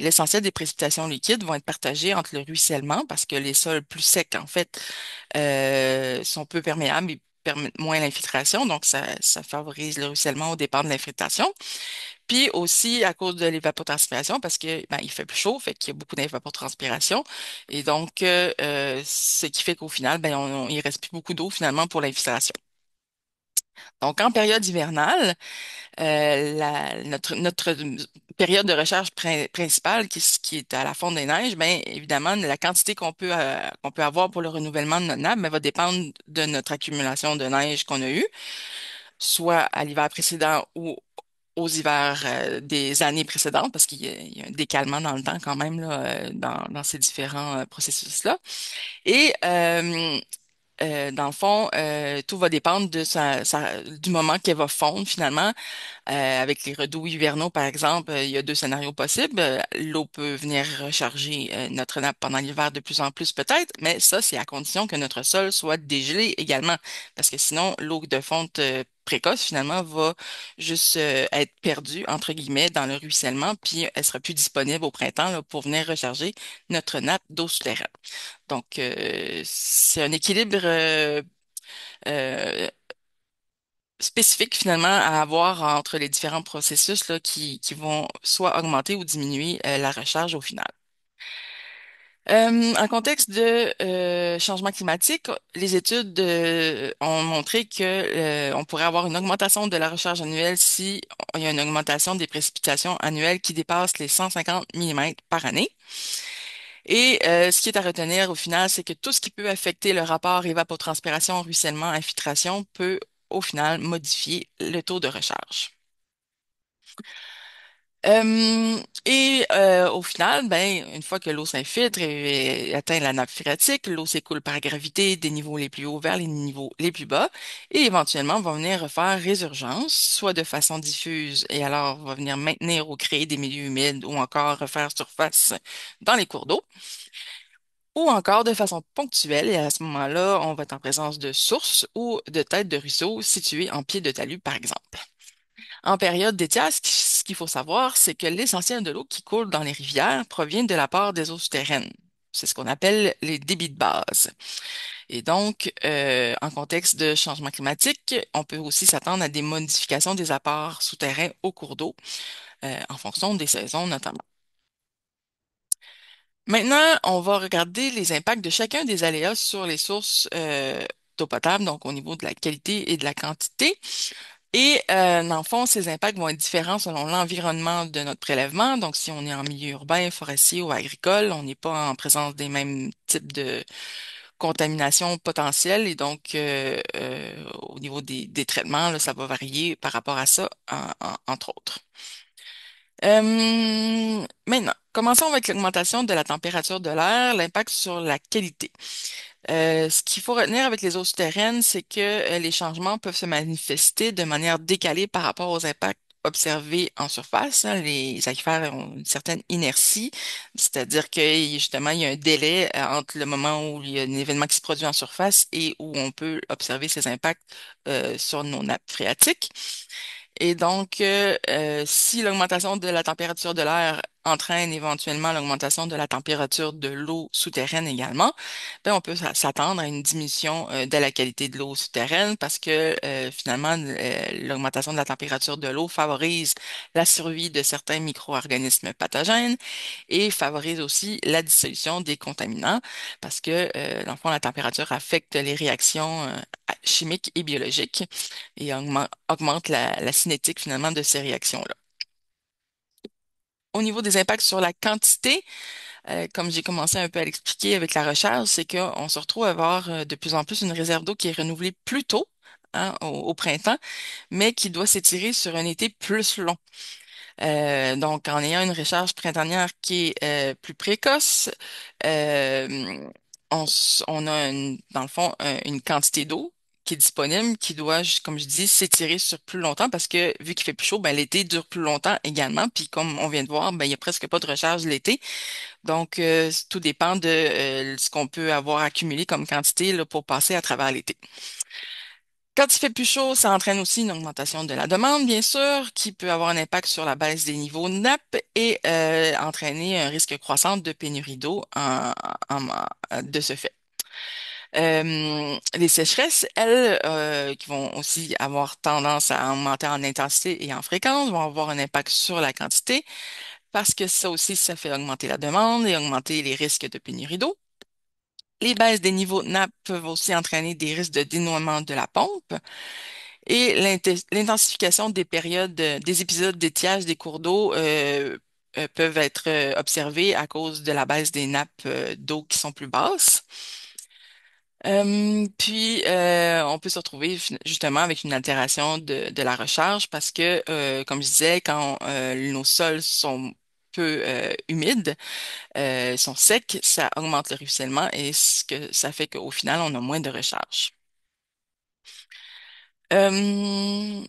l'essentiel des précipitations liquides vont être partagées entre le ruissellement parce que les sols plus secs, en fait, sont peu perméables et permettent moins l'infiltration. Donc, ça favorise le ruissellement au départ de l'infiltration. Puis aussi à cause de l'évapotranspiration, parce que ben, il fait plus chaud, fait qu'il y a beaucoup d'évapotranspiration. Et donc, ce qui fait qu'au final, ben, il reste plus beaucoup d'eau finalement pour l'infiltration. Donc, en période hivernale, notre période de recherche principale, qui est à la fonte des neiges, ben, évidemment, la quantité qu'on peut avoir pour le renouvellement de notre nappe, ben, va dépendre de notre accumulation de neige qu'on a eue, soit à l'hiver précédent ou aux hivers des années précédentes, parce il y a un décalement dans le temps quand même là, dans ces différents processus-là. Et dans le fond, tout va dépendre du moment qu'elle va fondre finalement. Avec les redoux hivernaux, par exemple, il y a deux scénarios possibles. L'eau peut venir recharger notre nappe pendant l'hiver de plus en plus peut-être, mais ça, c'est à condition que notre sol soit dégelé également, parce que sinon, l'eau de fonte précoce, finalement, va juste être perdue, entre guillemets, dans le ruissellement, puis elle sera plus disponible au printemps là, pour venir recharger notre nappe d'eau souterraine. Donc, c'est un équilibre euh, spécifique finalement à avoir entre les différents processus là, qui vont soit augmenter ou diminuer la recharge au final. En contexte de changement climatique, les études ont montré que on pourrait avoir une augmentation de la recharge annuelle si il y a une augmentation des précipitations annuelles qui dépasse les 150 millimètres par année. Et ce qui est à retenir au final, c'est que tout ce qui peut affecter le rapport évapotranspiration, ruissellement, infiltration peut au final modifier le taux de recharge. Au final, ben, une fois que l'eau s'infiltre et atteint la nappe phréatique, l'eau s'écoule par gravité des niveaux les plus hauts vers les niveaux les plus bas et éventuellement va venir refaire résurgence, soit de façon diffuse et alors va venir maintenir ou créer des milieux humides ou encore refaire surface dans les cours d'eau ou encore de façon ponctuelle. Et à ce moment-là, on va être en présence de sources ou de têtes de ruisseaux situées en pied de talus, par exemple. En période d'étiage, ce qu'il faut savoir, c'est que l'essentiel de l'eau qui coule dans les rivières provient de la part des eaux souterraines. C'est ce qu'on appelle les débits de base. Et donc, en contexte de changement climatique, on peut aussi s'attendre à des modifications des apports souterrains au cours d'eau, en fonction des saisons notamment. Maintenant, on va regarder les impacts de chacun des aléas sur les sources d'eau potable, donc au niveau de la qualité et de la quantité. Et dans le fond, ces impacts vont être différents selon l'environnement de notre prélèvement. Donc, si on est en milieu urbain, forestier ou agricole, on n'est pas en présence des mêmes types de contamination potentielle. Et donc, au niveau des traitements, là, ça va varier par rapport à ça, entre autres. Maintenant, commençons avec l'augmentation de la température de l'air, l'impact sur la qualité. Ce qu'il faut retenir avec les eaux souterraines, c'est que les changements peuvent se manifester de manière décalée par rapport aux impacts observés en surface, hein. Les aquifères ont une certaine inertie, c'est-à-dire que justement, il y a un délai entre le moment où il y a un événement qui se produit en surface et où on peut observer ces impacts sur nos nappes phréatiques. Et donc, si l'augmentation de la température de l'air entraîne éventuellement l'augmentation de la température de l'eau souterraine également, ben on peut s'attendre à une diminution de la qualité de l'eau souterraine parce que finalement, l'augmentation de la température de l'eau favorise la survie de certains micro-organismes pathogènes et favorise aussi la dissolution des contaminants parce que, dans le fond, la température affecte les réactions chimiques et biologiques et augmente la cinétique finalement de ces réactions-là. Au niveau des impacts sur la quantité, comme j'ai commencé un peu à l'expliquer avec la recherche, c'est qu'on se retrouve à avoir de plus en plus une réserve d'eau qui est renouvelée plus tôt, hein, au printemps, mais qui doit s'étirer sur un été plus long. Donc, en ayant une recharge printanière qui est plus précoce, euh, on a dans le fond une quantité d'eau qui est disponible, qui doit, comme je dis, s'étirer sur plus longtemps parce que vu qu'il fait plus chaud, ben, l'été dure plus longtemps également. Puis comme on vient de voir, ben, il y a presque pas de recharge l'été. Donc, tout dépend de ce qu'on peut avoir accumulé comme quantité là, pour passer à travers l'été. Quand il fait plus chaud, ça entraîne aussi une augmentation de la demande, bien sûr, qui peut avoir un impact sur la baisse des niveaux de nappe et entraîner un risque croissant de pénurie d'eau de ce fait. Les sécheresses, elles, qui vont aussi avoir tendance à augmenter en intensité et en fréquence, vont avoir un impact sur la quantité parce que ça aussi, ça fait augmenter la demande et augmenter les risques de pénurie d'eau. Les baisses des niveaux de nappe peuvent aussi entraîner des risques de dénouement de la pompe. Et l'intensification des périodes, des épisodes d'étiage des cours d'eau peuvent être observés à cause de la baisse des nappes d'eau qui sont plus basses. Puis, on peut se retrouver justement avec une altération de la recharge parce que, comme je disais, quand nos sols sont peu humides, sont secs, ça augmente le ruissellement et ce que ça fait qu'au final, on a moins de recharge. Euh,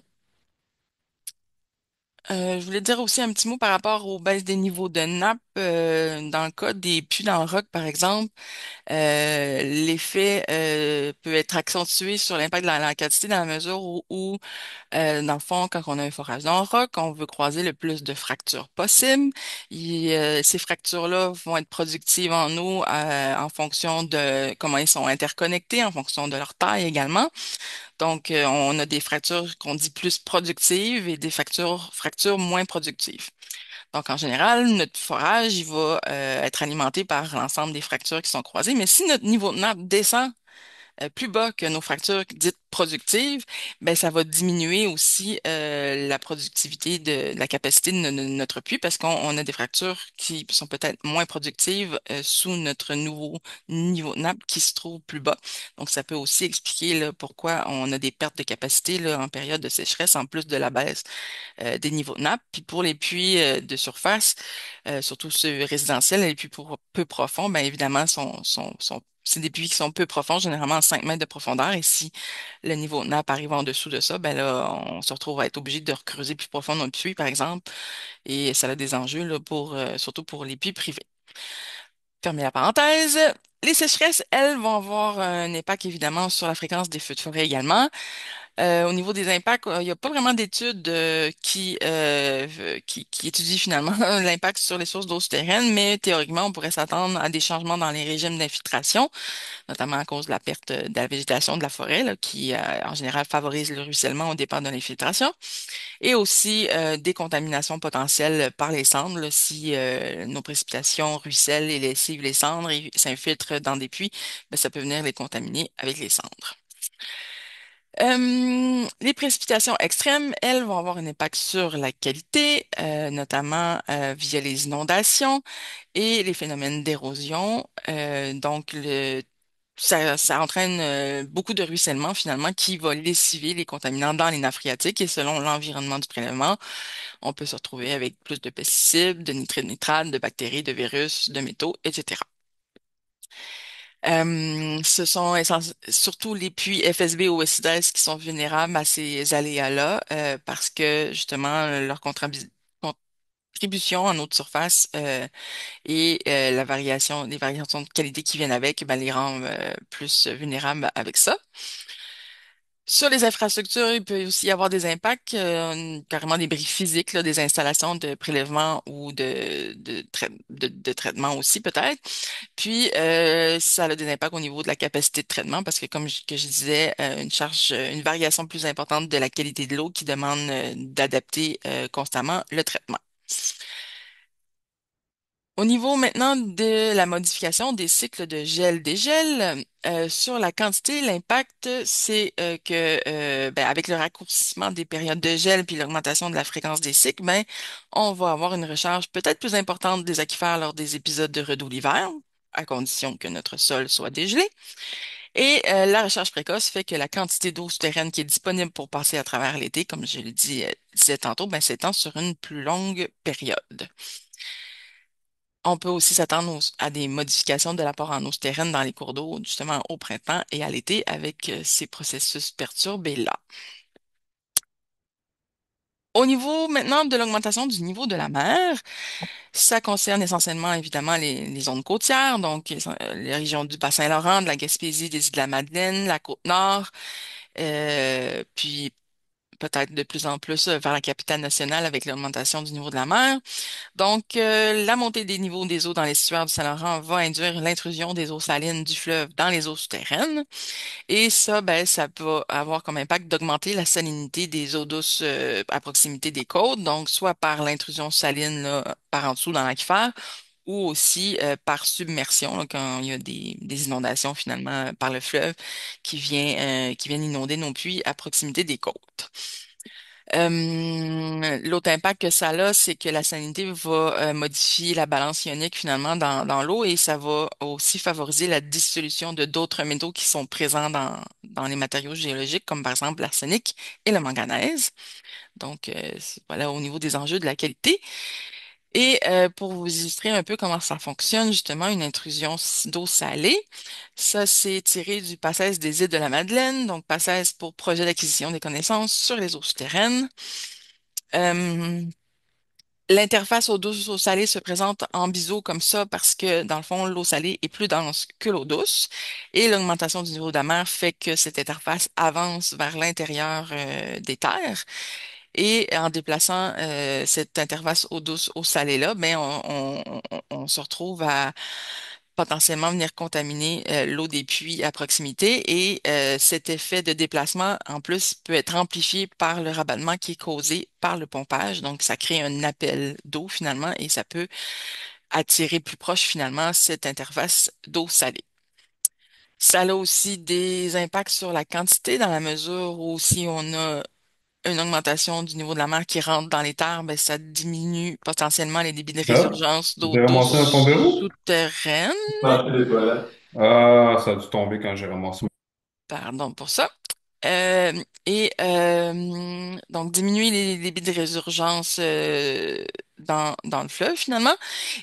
je voulais dire aussi un petit mot par rapport aux baisses des niveaux de nappe. Dans le cas des puits dans le roc, par exemple, l'effet peut être accentué sur l'impact de la quantité dans la mesure où, dans le fond, quand on a un forage dans le roc, on veut croiser le plus de fractures possible. Ces fractures-là vont être productives en eau en fonction de comment ils sont interconnectés, en fonction de leur taille également. Donc, on a des fractures qu'on dit plus productives et des fractures moins productives. Donc, en général, notre forage, il va être alimenté par l'ensemble des fractures qui sont croisées. Mais si notre niveau de nappe descend plus bas que nos fractures dites productives, ben ça va diminuer aussi la productivité de la capacité de notre puits parce qu'on a des fractures qui sont peut-être moins productives sous notre nouveau niveau de nappe qui se trouve plus bas. Donc ça peut aussi expliquer là, pourquoi on a des pertes de capacité là, en période de sécheresse en plus de la baisse des niveaux de nappe. Puis pour les puits de surface, surtout ceux résidentiels, les puits peu profonds, ben évidemment, c'est des puits qui sont peu profonds, généralement à 5 mètres de profondeur. Et si le niveau de nappe arrive en dessous de ça, ben là, on se retrouve à être obligé de recreuser plus profond dans le puits, par exemple. Et ça a des enjeux là, surtout pour les puits privés. Fermez la parenthèse. Les sécheresses, elles, vont avoir un impact évidemment sur la fréquence des feux de forêt également. Au niveau des impacts, il n'y a pas vraiment d'études qui étudient finalement l'impact sur les sources d'eau souterraines, mais théoriquement, on pourrait s'attendre à des changements dans les régimes d'infiltration, notamment à cause de la perte de la végétation de la forêt, là, qui en général favorise le ruissellement au dépend de l'infiltration, et aussi des contaminations potentielles par les cendres, là, si nos précipitations ruissellent et lessivent les cendres et s'infiltrent dans des puits, ben, ça peut venir les contaminer avec les cendres. Les précipitations extrêmes, elles, vont avoir un impact sur la qualité, notamment via les inondations et les phénomènes d'érosion. Ça entraîne beaucoup de ruissellement finalement qui va lessiver les contaminants dans les nappes phréatiques et selon l'environnement du prélèvement, on peut se retrouver avec plus de pesticides, de nitrites, nitrates, de bactéries, de virus, de métaux, etc. Ce sont surtout les puits FSB ou SIDS qui sont vulnérables à ces aléas-là parce que justement leur contribution en eau de surface et les variations de qualité qui viennent avec, ben, les rend plus vulnérables avec ça. Sur les infrastructures, il peut aussi y avoir des impacts, carrément des bris physiques, là, des installations de prélèvement ou de traitement aussi peut-être. Puis, ça a des impacts au niveau de la capacité de traitement parce que, que je disais, une variation plus importante de la qualité de l'eau qui demande d'adapter constamment le traitement. Au niveau maintenant de la modification des cycles de gel-dégel, sur la quantité, l'impact, c'est que ben, avec le raccourcissement des périodes de gel puis l'augmentation de la fréquence des cycles, ben, on va avoir une recharge peut-être plus importante des aquifères lors des épisodes de redoux l'hiver, à condition que notre sol soit dégelé. Et la recharge précoce fait que la quantité d'eau souterraine qui est disponible pour passer à travers l'été, comme je le disais tantôt, ben, s'étend sur une plus longue période. On peut aussi s'attendre à des modifications de l'apport en eau souterraine dans les cours d'eau, justement au printemps et à l'été, avec ces processus perturbés-là. Au niveau maintenant de l'augmentation du niveau de la mer, ça concerne essentiellement évidemment les zones côtières, donc les régions du Bas-Saint-Laurent, de la Gaspésie, des îles de la Madeleine, la Côte-Nord, puis peut-être de plus en plus vers la capitale nationale avec l'augmentation du niveau de la mer. Donc, la montée des niveaux des eaux dans l'estuaire du Saint-Laurent va induire l'intrusion des eaux salines du fleuve dans les eaux souterraines. Et ça, ben, ça va avoir comme impact d'augmenter la salinité des eaux douces à proximité des côtes, donc soit par l'intrusion saline là, par en dessous dans l'aquifère, ou aussi par submersion, là, quand il y a des inondations finalement par le fleuve qui viennent inonder nos puits à proximité des côtes. L'autre impact que ça a, c'est que la salinité va modifier la balance ionique finalement dans l'eau et ça va aussi favoriser la dissolution de d'autres métaux qui sont présents dans les matériaux géologiques, comme par exemple l'arsenic et le manganèse. Donc, voilà au niveau des enjeux de la qualité. Et pour vous illustrer un peu comment ça fonctionne, justement, une intrusion d'eau salée, ça c'est tiré du PACES des îles de la Madeleine, donc PACES pour projet d'acquisition des connaissances sur les eaux souterraines. Euh, L'interface eau douce eau salée se présente en biseau comme ça parce que, dans le fond, l'eau salée est plus dense que l'eau douce et l'augmentation du niveau de la mer fait que cette interface avance vers l'intérieur des terres. Et en déplaçant cette interface eau douce eau salée là, ben on se retrouve à potentiellement venir contaminer l'eau des puits à proximité et cet effet de déplacement en plus peut être amplifié par le rabattement qui est causé par le pompage. Donc ça crée un appel d'eau finalement et ça peut attirer plus proche finalement cette interface d'eau salée. Ça a aussi des impacts sur la quantité dans la mesure où si on a une augmentation du niveau de la mer qui rentre dans les terres, ben, ça diminue potentiellement les débits de Ça? résurgence d'eau J'ai ramassé un ton douce verrou? souterraine. Ah, c'est les toilettes. Ah, ça a dû tomber quand j'ai ramassé. Pardon pour ça. Donc diminuer les débits de résurgence dans le fleuve finalement.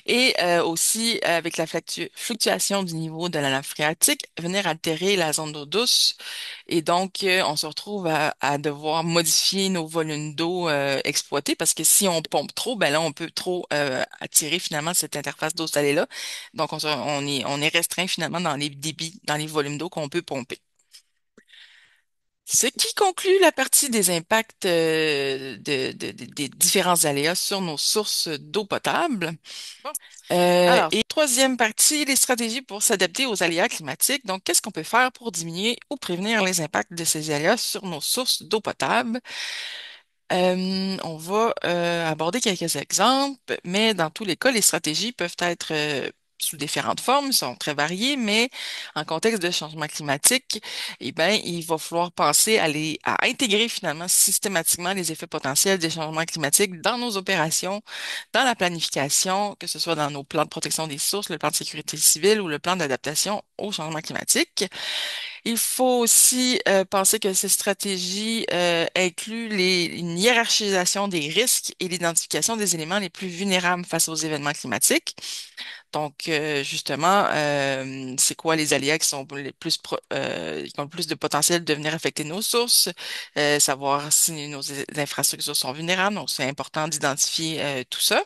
Et aussi, avec la fluctuation du niveau de la nappe phréatique, venir altérer la zone d'eau douce. Et donc, on se retrouve à devoir modifier nos volumes d'eau exploités parce que si on pompe trop, ben là, on peut trop attirer finalement cette interface d'eau salée-là. Donc, on est restreint finalement dans les débits, dans les volumes d'eau qu'on peut pomper. Ce qui conclut la partie des impacts des différents aléas sur nos sources d'eau potable. Et troisième partie, les stratégies pour s'adapter aux aléas climatiques. Donc, qu'est-ce qu'on peut faire pour diminuer ou prévenir les impacts de ces aléas sur nos sources d'eau potable? On va aborder quelques exemples, mais dans tous les cas, les stratégies peuvent être sous différentes formes, sont très variées, mais en contexte de changement climatique, eh ben, il va falloir penser à intégrer finalement systématiquement les effets potentiels des changements climatiques dans nos opérations, dans la planification, que ce soit dans nos plans de protection des sources, le plan de sécurité civile ou le plan d'adaptation au changement climatique. Il faut aussi penser que ces stratégies incluent une hiérarchisation des risques et l'identification des éléments les plus vulnérables face aux événements climatiques. Donc, justement, c'est quoi les aléas qui sont qui ont le plus de potentiel de venir affecter nos sources, savoir si nos infrastructures sont vulnérables. Donc, c'est important d'identifier tout ça.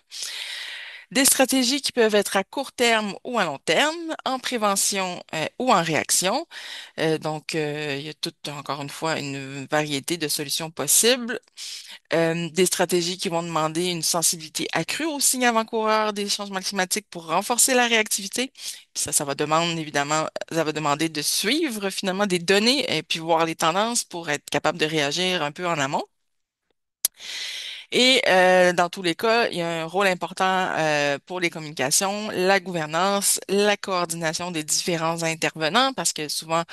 Des stratégies qui peuvent être à court terme ou à long terme, en prévention ou en réaction. Il y a toute, encore une fois, une variété de solutions possibles. Des stratégies qui vont demander une sensibilité accrue aux signes avant-coureurs des changements climatiques pour renforcer la réactivité. Puis ça va demander, évidemment, ça va demander de suivre finalement des données et puis voir les tendances pour être capable de réagir un peu en amont. Et dans tous les cas, il y a un rôle important pour les communications, la gouvernance, la coordination des différents intervenants, parce que souvent,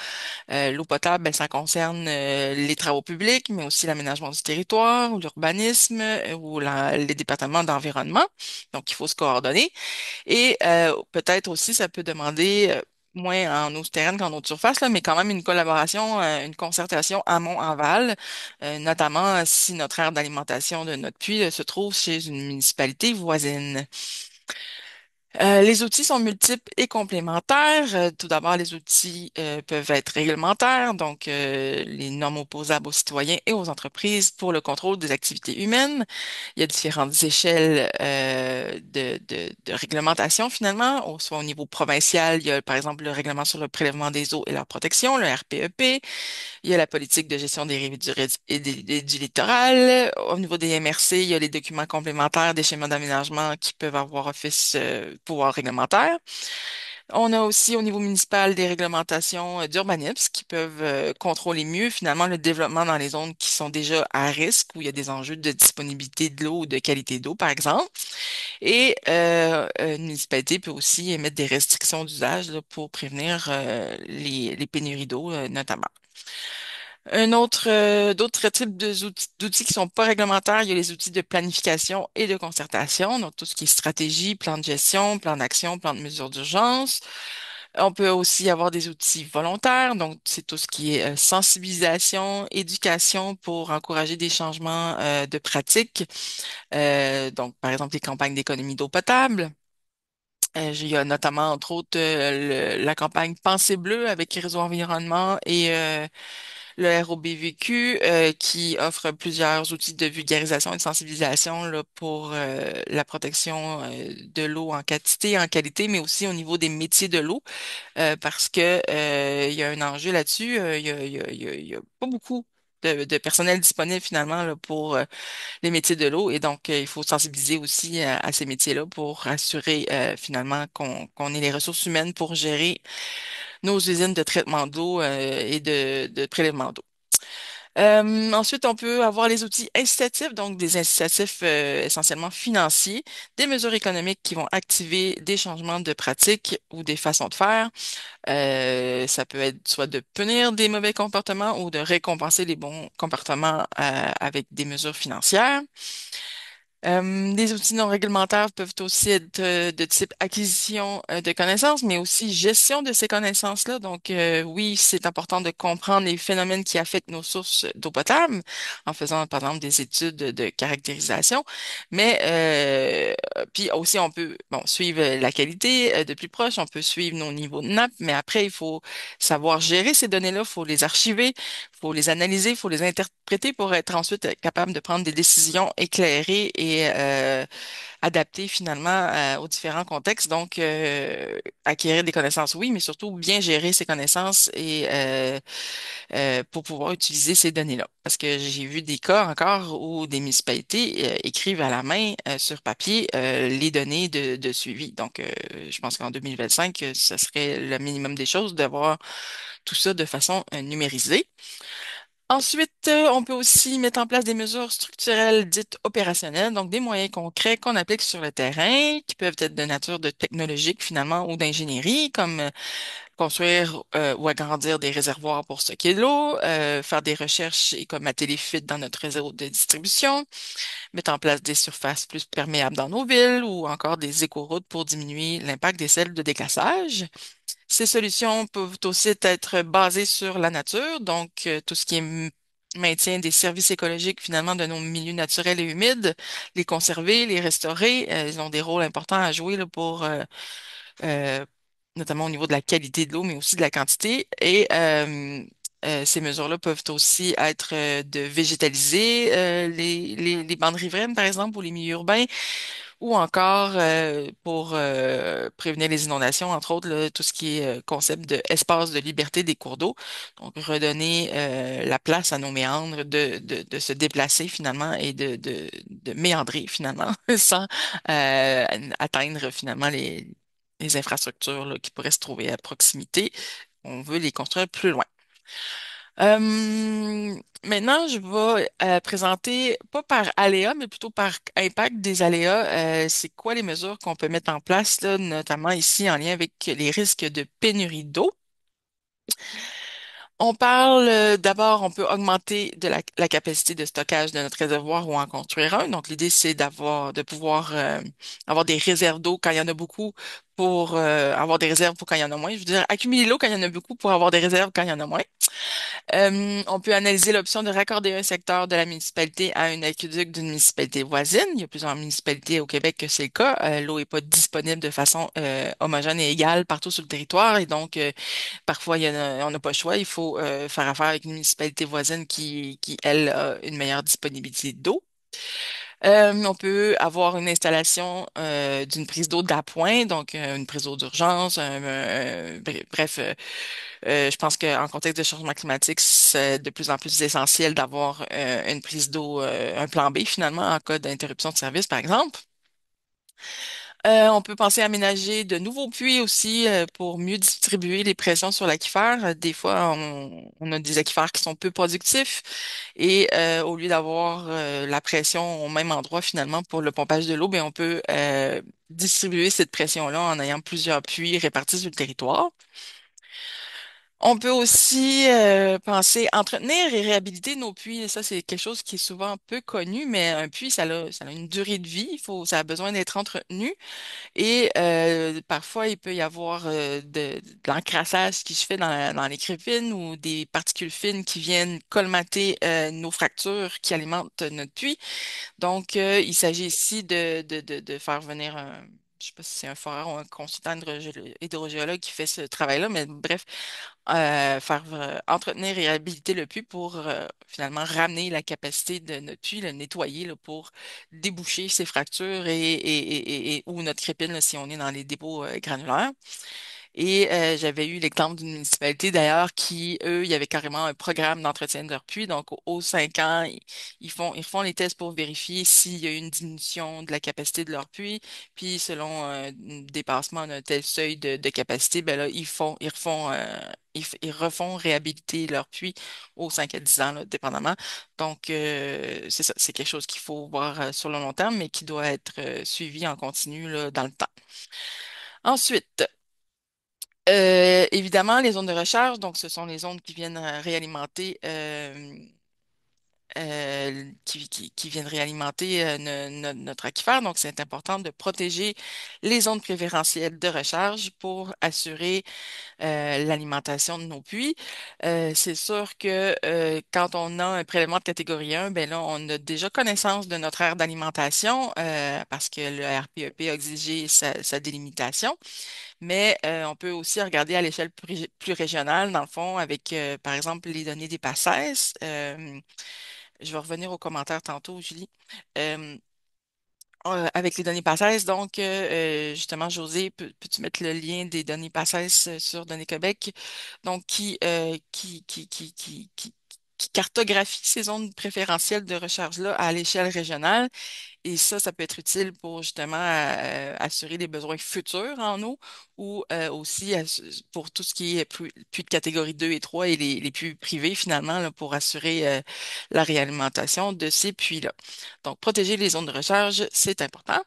l'eau potable, ben, ça concerne les travaux publics, mais aussi l'aménagement du territoire, ou l'urbanisme, les départements d'environnement. Donc, il faut se coordonner. Et peut-être aussi, ça peut demander, moins en eau souterraine qu'en eau de surface, là, mais quand même une collaboration, une concertation amont-aval, notamment si notre aire d'alimentation de notre puits se trouve chez une municipalité voisine. Les outils sont multiples et complémentaires. Tout d'abord, les outils peuvent être réglementaires, donc les normes opposables aux citoyens et aux entreprises pour le contrôle des activités humaines. Il y a différentes échelles de réglementation finalement, soit au niveau provincial, il y a par exemple le règlement sur le prélèvement des eaux et leur protection, le RPEP. Il y a la politique de gestion des rives du littoral. Au niveau des MRC, il y a les documents complémentaires des schémas d'aménagement qui peuvent avoir office pouvoir réglementaire. On a aussi au niveau municipal des réglementations d'urbanisme qui peuvent contrôler mieux finalement le développement dans les zones qui sont déjà à risque, où il y a des enjeux de disponibilité de l'eau ou de qualité d'eau, par exemple. Et une municipalité peut aussi émettre des restrictions d'usage là, pour prévenir les pénuries d'eau, notamment. D'autres types d'outils qui sont pas réglementaires, il y a les outils de planification et de concertation, donc tout ce qui est stratégie, plan de gestion, plan d'action, plan de mesure d'urgence. On peut aussi avoir des outils volontaires, donc c'est tout ce qui est sensibilisation, éducation pour encourager des changements de pratiques. Donc, par exemple, les campagnes d'économie d'eau potable. Il y a notamment, entre autres, la campagne Pensée bleue avec Réseau Environnement et le ROBVQ qui offre plusieurs outils de vulgarisation et de sensibilisation là, pour la protection de l'eau en quantité et en qualité, mais aussi au niveau des métiers de l'eau, parce que il y a un enjeu là-dessus. Il y a pas beaucoup de personnel disponible finalement là, pour les métiers de l'eau et donc il faut sensibiliser aussi à ces métiers-là pour assurer finalement qu'on ait les ressources humaines pour gérer nos usines de traitement d'eau et de prélèvement d'eau. Ensuite, on peut avoir les outils incitatifs, donc des incitatifs essentiellement financiers, des mesures économiques qui vont activer des changements de pratiques ou des façons de faire. Ça peut être soit de punir des mauvais comportements ou de récompenser les bons comportements avec des mesures financières. Des outils non réglementaires peuvent aussi être de type acquisition de connaissances, mais aussi gestion de ces connaissances-là. Donc, oui, c'est important de comprendre les phénomènes qui affectent nos sources d'eau potable en faisant, par exemple, des études de caractérisation. Mais puis aussi, on peut bon suivre la qualité de plus proche, on peut suivre nos niveaux de nappe, mais après, il faut savoir gérer ces données-là, il faut les archiver, faut les analyser, il faut les interpréter pour être ensuite capable de prendre des décisions éclairées et adaptées finalement aux différents contextes. Donc, acquérir des connaissances, oui, mais surtout bien gérer ces connaissances et pour pouvoir utiliser ces données-là. Parce que j'ai vu des cas encore où des municipalités écrivent à la main sur papier les données de suivi. Donc, je pense qu'en 2025, ça serait le minimum des choses d'avoir tout ça de façon numérisée. Ensuite, on peut aussi mettre en place des mesures structurelles dites opérationnelles, donc des moyens concrets qu'on applique sur le terrain, qui peuvent être de nature de technologique finalement ou d'ingénierie, comme construire ou agrandir des réservoirs pour stocker de l'eau, faire des recherches et colmater les fuites dans notre réseau de distribution, mettre en place des surfaces plus perméables dans nos villes ou encore des écoroutes pour diminuer l'impact des selles de déclassage. Ces solutions peuvent aussi être basées sur la nature, donc tout ce qui est maintien des services écologiques finalement de nos milieux naturels et humides, les conserver, les restaurer. Ils ont des rôles importants à jouer là, pour euh, notamment au niveau de la qualité de l'eau, mais aussi de la quantité. Et ces mesures-là peuvent aussi être de végétaliser les bandes riveraines, par exemple, ou les milieux urbains, ou encore pour prévenir les inondations, entre autres, là, tout ce qui est concept de espace de liberté des cours d'eau. Donc, redonner la place à nos méandres de se déplacer finalement et de méandrer finalement sans euh, atteindre finalement les infrastructures là, qui pourraient se trouver à proximité. On veut les construire plus loin. Maintenant, je vais présenter, pas par aléa, mais plutôt par impact des aléas, c'est quoi les mesures qu'on peut mettre en place, là, notamment ici en lien avec les risques de pénurie d'eau. On parle d'abord, on peut augmenter la capacité de stockage de notre réservoir ou en construire un. Donc, l'idée, c'est de pouvoir avoir des réserves d'eau quand il y en a beaucoup pour avoir des réserves pour quand il y en a moins. Je veux dire, accumuler l'eau quand il y en a beaucoup pour avoir des réserves quand il y en a moins. On peut analyser l'option de raccorder un secteur de la municipalité à un aqueduc d'une municipalité voisine. Il y a plusieurs municipalités au Québec que c'est le cas. L'eau n'est pas disponible de façon homogène et égale partout sur le territoire et donc parfois on n'a pas le choix. Il faut faire affaire avec une municipalité voisine qui elle, a une meilleure disponibilité d'eau. On peut avoir une installation d'une prise d'eau d'appoint, donc une prise d'eau d'urgence, bref, je pense qu'en contexte de changement climatique, c'est de plus en plus essentiel d'avoir une prise d'eau, un plan B finalement en cas d'interruption de service, par exemple. On peut penser à aménager de nouveaux puits aussi pour mieux distribuer les pressions sur l'aquifère. Des fois, on a des aquifères qui sont peu productifs et au lieu d'avoir la pression au même endroit finalement pour le pompage de l'eau, ben on peut distribuer cette pression-là en ayant plusieurs puits répartis sur le territoire. On peut aussi penser entretenir et réhabiliter nos puits. Ça, c'est quelque chose qui est souvent peu connu, mais un puits, ça a une durée de vie. Ça a besoin d'être entretenu. Et parfois, il peut y avoir de l'encrassage qui se fait dans les crépines ou des particules fines qui viennent colmater nos fractures qui alimentent notre puits. Donc, il s'agit ici de faire venir je sais pas si c'est un foreur ou un consultant hydrogéologue qui fait ce travail-là, mais bref, faire entretenir et réhabiliter le puits pour finalement ramener la capacité de notre puits, le nettoyer là, pour déboucher ses fractures ou notre crépine là, si on est dans les dépôts granulaires. Et j'avais eu l'exemple d'une municipalité d'ailleurs qui, eux, il y avait carrément un programme d'entretien de leur puits. Donc, aux 5 ans, ils font les tests pour vérifier s'il y a une diminution de la capacité de leur puits. Puis, selon un dépassement d'un tel seuil de capacité, ben là, ils refont réhabiliter leur puits aux 5 à 10 ans, là, dépendamment. Donc, c'est ça, c'est quelque chose qu'il faut voir sur le long terme, mais qui doit être suivi en continu là, dans le temps. Ensuite, évidemment, les zones de recharge, donc ce sont les zones qui viennent réalimenter qui viendraient alimenter notre aquifère. Donc, c'est important de protéger les zones préférentielles de recharge pour assurer l'alimentation de nos puits. C'est sûr que quand on a un prélèvement de catégorie 1, ben là, on a déjà connaissance de notre aire d'alimentation parce que le RPEP a exigé sa délimitation. Mais on peut aussi regarder à l'échelle plus régionale, dans le fond, avec, par exemple, les données des PACES. Je vais revenir aux commentaires tantôt, Julie. Euh, avec les données PACES, donc, justement, José, peux-tu mettre le lien des données PACES sur Données Québec, donc qui cartographie ces zones préférentielles de recharge-là à l'échelle régionale. Et ça peut être utile pour justement assurer les besoins futurs en eau ou aussi pour tout ce qui est puits de catégorie 2 et 3 et les puits privés finalement là, pour assurer la réalimentation de ces puits-là. Donc, protéger les zones de recharge, c'est important.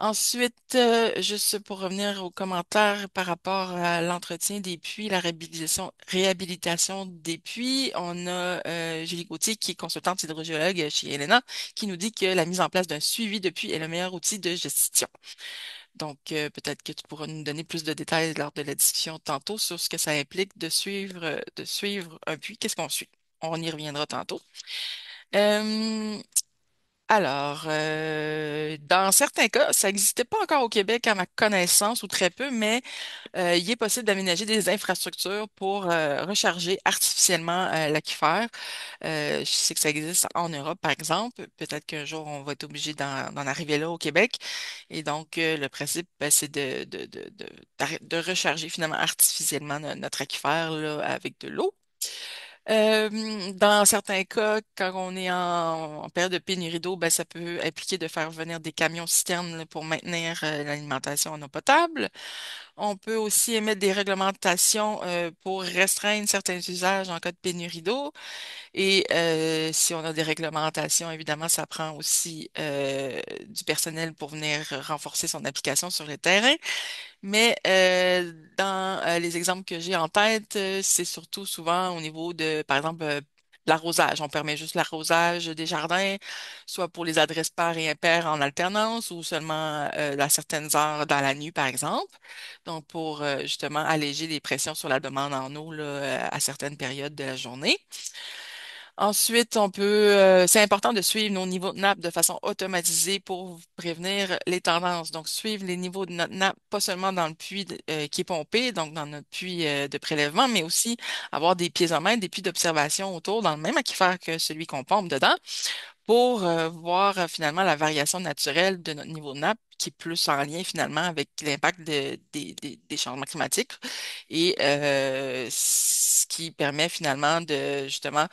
Ensuite, juste pour revenir aux commentaires par rapport à l'entretien des puits, la réhabilitation des puits, on a Julie Gauthier, qui est consultante hydrogéologue chez Elena, qui nous dit que la mise en place d'un suivi de puits est le meilleur outil de gestion. Donc, peut-être que tu pourras nous donner plus de détails lors de la discussion tantôt sur ce que ça implique de suivre un puits. Qu'est-ce qu'on suit? On y reviendra tantôt. Euh, dans certains cas, ça n'existait pas encore au Québec à ma connaissance ou très peu, mais il est possible d'aménager des infrastructures pour recharger artificiellement l'aquifère. Je sais que ça existe en Europe, par exemple. Peut-être qu'un jour, on va être obligé d'en arriver là au Québec. Et donc, le principe, ben, c'est de recharger finalement artificiellement notre aquifère là, avec de l'eau. Dans certains cas, quand on est en période de pénurie d'eau, ben, ça peut impliquer de faire venir des camions-citernes là, pour maintenir l'alimentation en eau potable. On peut aussi émettre des réglementations pour restreindre certains usages en cas de pénurie d'eau. Et si on a des réglementations, évidemment, ça prend aussi du personnel pour venir renforcer son application sur le terrain. Mais dans les exemples que j'ai en tête, c'est surtout souvent au niveau de, par exemple, l'arrosage. On permet juste l'arrosage des jardins, soit pour les adresses paires et impaires en alternance ou seulement à certaines heures dans la nuit, par exemple. Donc, pour justement alléger les pressions sur la demande en eau là, à certaines périodes de la journée. Ensuite, c'est important de suivre nos niveaux de nappe de façon automatisée pour prévenir les tendances. Donc, suivre les niveaux de notre nappe, pas seulement dans le puits qui est pompé, donc dans notre puits de prélèvement, mais aussi avoir des piézomètres, des puits d'observation autour dans le même aquifère que celui qu'on pompe dedans pour voir finalement la variation naturelle de notre niveau de nappe qui est plus en lien finalement avec l'impact des changements climatiques et ce qui permet finalement de justement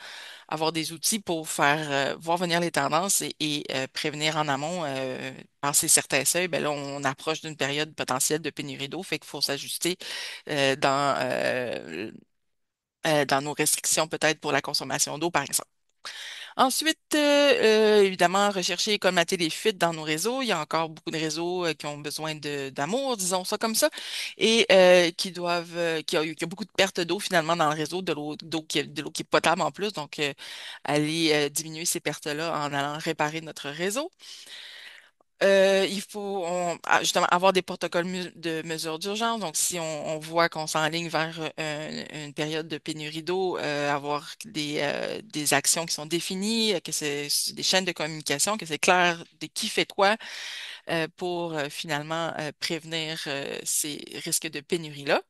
avoir des outils pour faire voir venir les tendances et prévenir en amont. Passer certains seuils, ben là, on approche d'une période potentielle de pénurie d'eau, fait qu'il faut s'ajuster dans nos restrictions peut-être pour la consommation d'eau, par exemple. Ensuite, évidemment, rechercher et colmater les fuites dans nos réseaux. Il y a encore beaucoup de réseaux qui ont besoin d'amour, disons ça comme ça, et qui a beaucoup de pertes d'eau finalement dans le réseau, de l'eau qui est potable en plus. Donc, aller diminuer ces pertes-là en allant réparer notre réseau. Il faut justement avoir des protocoles de mesures d'urgence. Donc, si on voit qu'on s'enligne vers une période de pénurie d'eau, avoir des actions qui sont définies, que c'est des chaînes de communication, que c'est clair de qui fait quoi pour finalement prévenir ces risques de pénurie-là.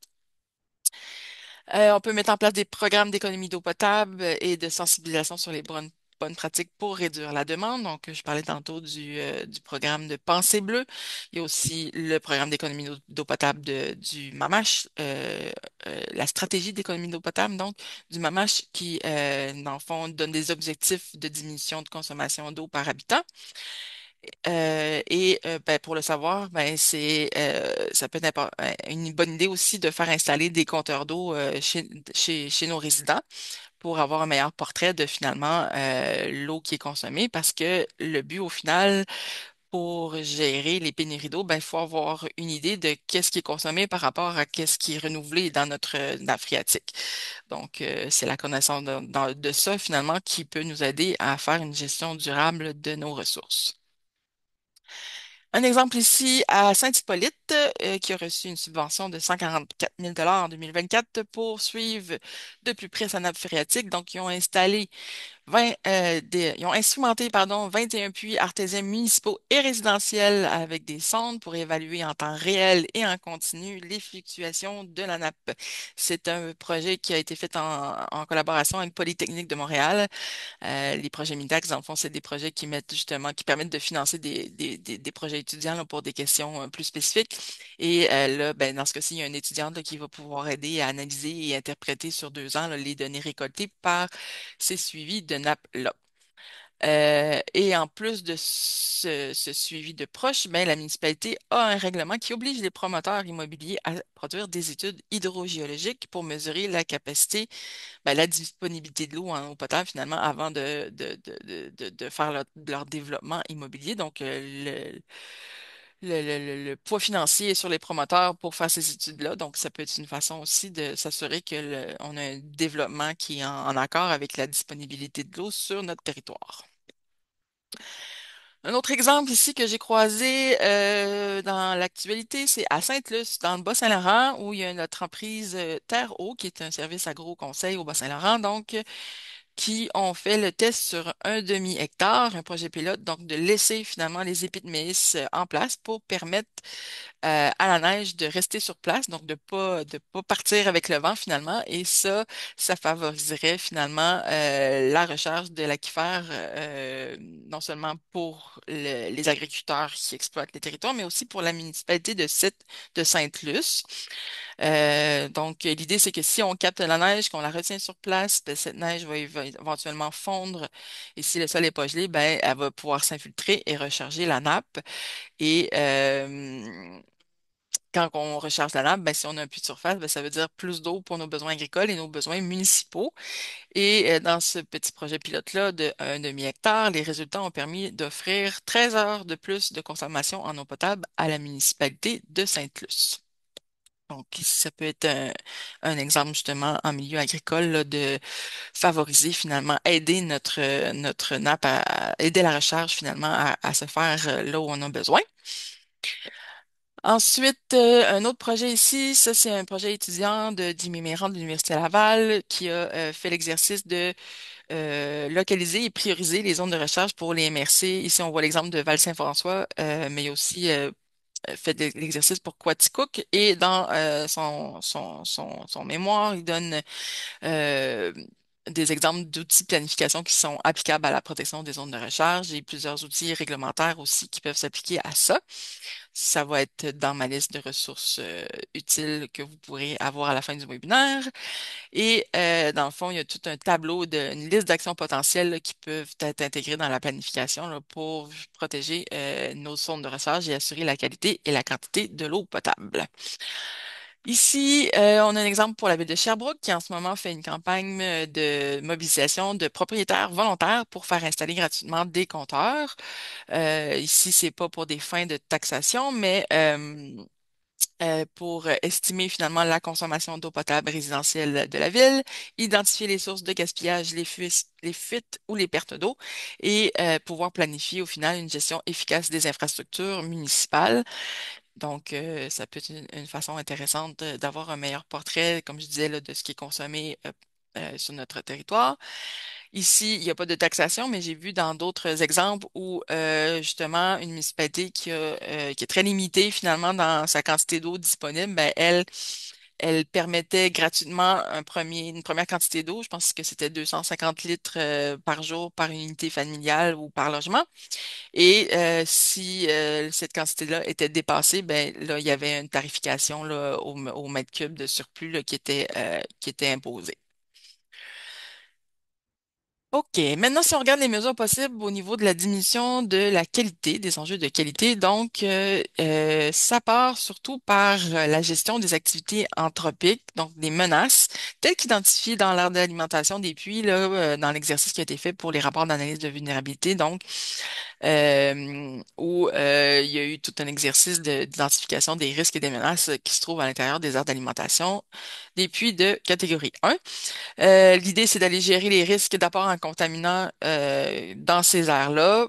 On peut mettre en place des programmes d'économie d'eau potable et de sensibilisation sur les bonnes pratiques pour réduire la demande. Donc, je parlais tantôt du programme de Pensée bleue. Il y a aussi le programme d'économie d'eau potable du MAMACH, la stratégie d'économie d'eau potable, donc, du MAMACH qui, dans le fond, donne des objectifs de diminution de consommation d'eau par habitant. Ben, pour le savoir, ben, ça peut être une bonne idée aussi de faire installer des compteurs d'eau chez nos résidents pour avoir un meilleur portrait de finalement l'eau qui est consommée parce que le but au final pour gérer les pénuries d'eau, ben, il faut avoir une idée de qu'est-ce qui est consommé par rapport à qu'est-ce qui est renouvelé dans notre nappe phréatique. Donc, c'est la connaissance de ça, finalement, qui peut nous aider à faire une gestion durable de nos ressources. Un exemple ici à Saint-Hippolyte, qui a reçu une subvention de 144 000 en 2024 pour suivre de plus près sa nappe phréatique. Donc, ils ont installé ils ont instrumenté, pardon, 21 puits artésiens municipaux et résidentiels avec des sondes pour évaluer en temps réel et en continu les fluctuations de la nappe. C'est un projet qui a été fait en collaboration avec Polytechnique de Montréal. Les projets MIDAX, dans le fond, c'est des projets qui mettent justement, qui permettent de financer des projets étudiants là, pour des questions plus spécifiques. Et là, ben, dans ce cas-ci, il y a un étudiant là, qui va pouvoir aider à analyser et interpréter sur 2 ans là, les données récoltées par ces suivis de nappe-là. Et en plus de ce suivi de proche, ben, la municipalité a un règlement qui oblige les promoteurs immobiliers à produire des études hydrogéologiques pour mesurer la capacité, ben, la disponibilité de l'eau en eau potable finalement avant de faire leur développement immobilier. Donc, le poids financier est sur les promoteurs pour faire ces études-là. Donc, ça peut être une façon aussi de s'assurer que on a un développement qui est en accord avec la disponibilité de l'eau sur notre territoire. Un autre exemple ici que j'ai croisé dans l'actualité, c'est à Sainte-Luce, dans le Bas-Saint-Laurent, où il y a une entreprise Terre-Eau, qui est un service agro-conseil au Bas-Saint-Laurent, donc qui ont fait le test sur un demi-hectare, un projet pilote, donc de laisser finalement les épis de maïs en place pour permettre à la neige de rester sur place, donc de pas partir avec le vent finalement. Et ça favoriserait finalement la recherche de l'aquifère, non seulement pour les agriculteurs qui exploitent les territoires, mais aussi pour la municipalité de Sainte-Luce. Donc, l'idée, c'est que si on capte la neige, qu'on la retient sur place, ben, cette neige va éventuellement fondre. Et si le sol n'est pas gelé, ben, elle va pouvoir s'infiltrer et recharger la nappe. Et quand on recharge la nappe, ben, si on a un puits de surface, ben, ça veut dire plus d'eau pour nos besoins agricoles et nos besoins municipaux. Et dans ce petit projet pilote-là de un demi-hectare, les résultats ont permis d'offrir 13 heures de plus de consommation en eau potable à la municipalité de Sainte-Luce. Donc, ça peut être un exemple justement en milieu agricole là, de favoriser finalement, aider notre nappe aider la recharge finalement à se faire là où on a besoin. Ensuite, un autre projet ici, ça c'est un projet étudiant de Jimmy Méran de l'Université Laval qui a fait l'exercice de localiser et prioriser les zones de recherche pour les MRC. Ici, on voit l'exemple de Val-Saint-François, mais il y a aussi fait de l'exercice pour Quaticook et dans son mémoire, il donne euh, des exemples d'outils de planification qui sont applicables à la protection des zones de recharge et plusieurs outils réglementaires aussi qui peuvent s'appliquer à ça. Ça va être dans ma liste de ressources utiles que vous pourrez avoir à la fin du webinaire. Et dans le fond, il y a tout un tableau une liste d'actions potentielles là, qui peuvent être intégrées dans la planification là, pour protéger nos zones de recharge et assurer la qualité et la quantité de l'eau potable. Ici, on a un exemple pour la ville de Sherbrooke qui en ce moment fait une campagne de mobilisation de propriétaires volontaires pour faire installer gratuitement des compteurs. Ici, c'est pas pour des fins de taxation, mais pour estimer finalement la consommation d'eau potable résidentielle de la ville, identifier les sources de gaspillage, les fuites ou les pertes d'eau et pouvoir planifier au final une gestion efficace des infrastructures municipales. Donc, ça peut être une façon intéressante d'avoir un meilleur portrait, comme je disais, là, de ce qui est consommé sur notre territoire. Ici, il n'y a pas de taxation, mais j'ai vu dans d'autres exemples où justement une municipalité qui est très limitée finalement dans sa quantité d'eau disponible, ben, elle permettait gratuitement une première quantité d'eau. Je pense que c'était 250 litres par jour par unité familiale ou par logement. Et si cette quantité-là était dépassée, ben là, il y avait une tarification là, au mètre cube de surplus là, qui était imposée. OK. Maintenant, si on regarde les mesures possibles au niveau de la diminution de la qualité, des enjeux de qualité, donc ça part surtout par la gestion des activités anthropiques, donc des menaces, telles qu'identifiées dans l'ordre d'alimentation des puits, là, dans l'exercice qui a été fait pour les rapports d'analyse de vulnérabilité. Donc, où il y a eu tout un exercice d'identification des risques et des menaces qui se trouvent à l'intérieur des aires d'alimentation des puits de catégorie 1. L'idée, c'est d'aller gérer les risques d'apport en contaminants dans ces aires-là,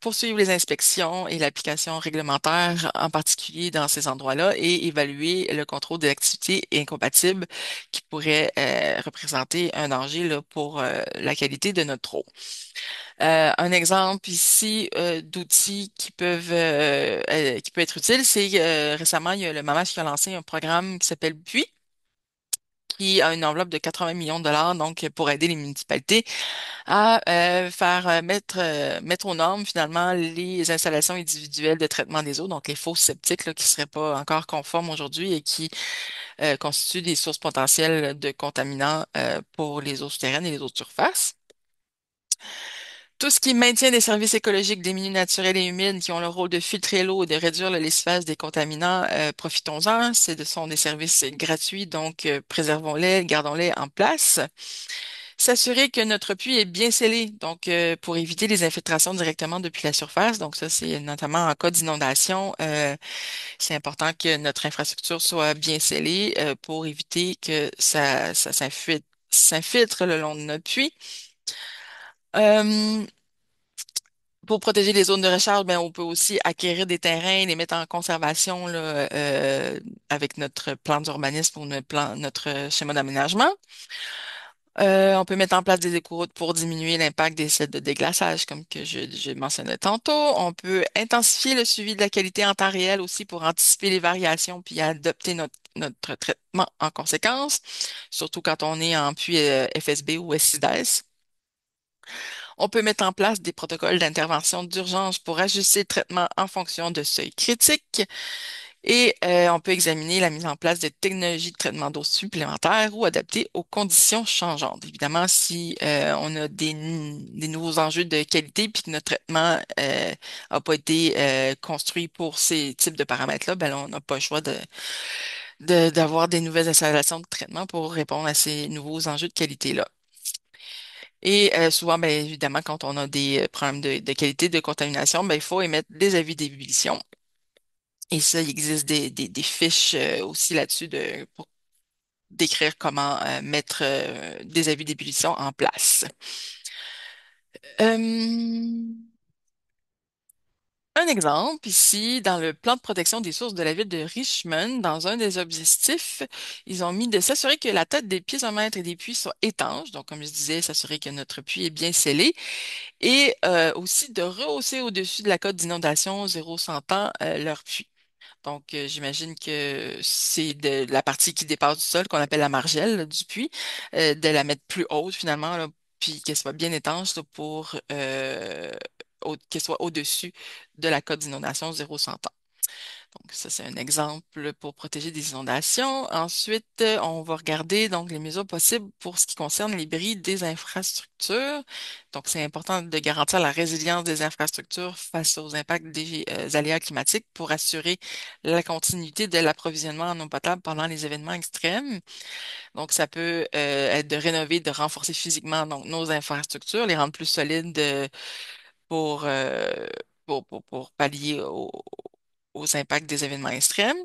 poursuivre les inspections et l'application réglementaire, en particulier dans ces endroits-là, et évaluer le contrôle des activités incompatibles qui pourraient représenter un danger là, pour la qualité de notre eau. Un exemple ici d'outils qui peut être utile, c'est récemment, il y a le MAMAS qui a lancé un programme qui s'appelle Buis, qui a une enveloppe de 80 millions de dollars, donc pour aider les municipalités à faire mettre aux normes finalement les installations individuelles de traitement des eaux, donc les fosses septiques là, qui seraient pas encore conformes aujourd'hui et qui constituent des sources potentielles de contaminants pour les eaux souterraines et les eaux de surface. Tout ce qui maintient des services écologiques des milieux naturels et humides qui ont le rôle de filtrer l'eau et de réduire le lissage des contaminants, profitons-en. Sont des services gratuits, donc préservons-les, gardons-les en place. S'assurer que notre puits est bien scellé, donc pour éviter les infiltrations directement depuis la surface. Donc ça, c'est notamment en cas d'inondation. C'est important que notre infrastructure soit bien scellée pour éviter que ça s'infiltre le long de notre puits. Euh, Pour protéger les zones de recharge, ben, on peut aussi acquérir des terrains, les mettre en conservation là, avec notre plan d'urbanisme ou notre schéma d'aménagement. On peut mettre en place des écoroutes pour diminuer l'impact des sites de déglaçage, comme que je mentionnais tantôt. On peut intensifier le suivi de la qualité en temps réel aussi pour anticiper les variations puis adopter notre traitement en conséquence, surtout quand on est en puits FSB ou SIDAS. On peut mettre en place des protocoles d'intervention d'urgence pour ajuster le traitement en fonction de seuils critiques. Et on peut examiner la mise en place de technologies de traitement d'eau supplémentaires ou adaptées aux conditions changeantes. Évidemment, si on a des nouveaux enjeux de qualité puis que notre traitement n'a pas été construit pour ces types de paramètres-là, ben, on n'a pas le choix d'avoir des nouvelles installations de traitement pour répondre à ces nouveaux enjeux de qualité-là. Et souvent, ben, évidemment, quand on a des problèmes de qualité de contamination, ben, il faut émettre des avis d'ébullition. Et ça, il existe des fiches aussi là-dessus pour décrire comment mettre des avis d'ébullition en place. Euh, un exemple ici, dans le plan de protection des sources de la ville de Richmond, dans un des objectifs, ils ont mis de s'assurer que la tête des piézomètres et des puits soit étanche. Donc, comme je disais, s'assurer que notre puits est bien scellé et aussi de rehausser au-dessus de la cote d'inondation 0-100 ans leur puits. Donc, j'imagine que c'est de la partie qui dépasse du sol, qu'on appelle la margelle là, du puits, de la mettre plus haute finalement, là, puis qu'elle soit bien étanche là, pour qu'elle soit au-dessus de la cote d'inondation 0-100 ans. Donc, ça, c'est un exemple pour protéger des inondations. Ensuite, on va regarder donc les mesures possibles pour ce qui concerne les bris des infrastructures. Donc, c'est important de garantir la résilience des infrastructures face aux impacts des aléas climatiques pour assurer la continuité de l'approvisionnement en eau potable pendant les événements extrêmes. Donc, ça peut être de rénover, de renforcer physiquement donc, nos infrastructures, les rendre plus solides pour, euh, pour pallier aux impacts des événements extrêmes.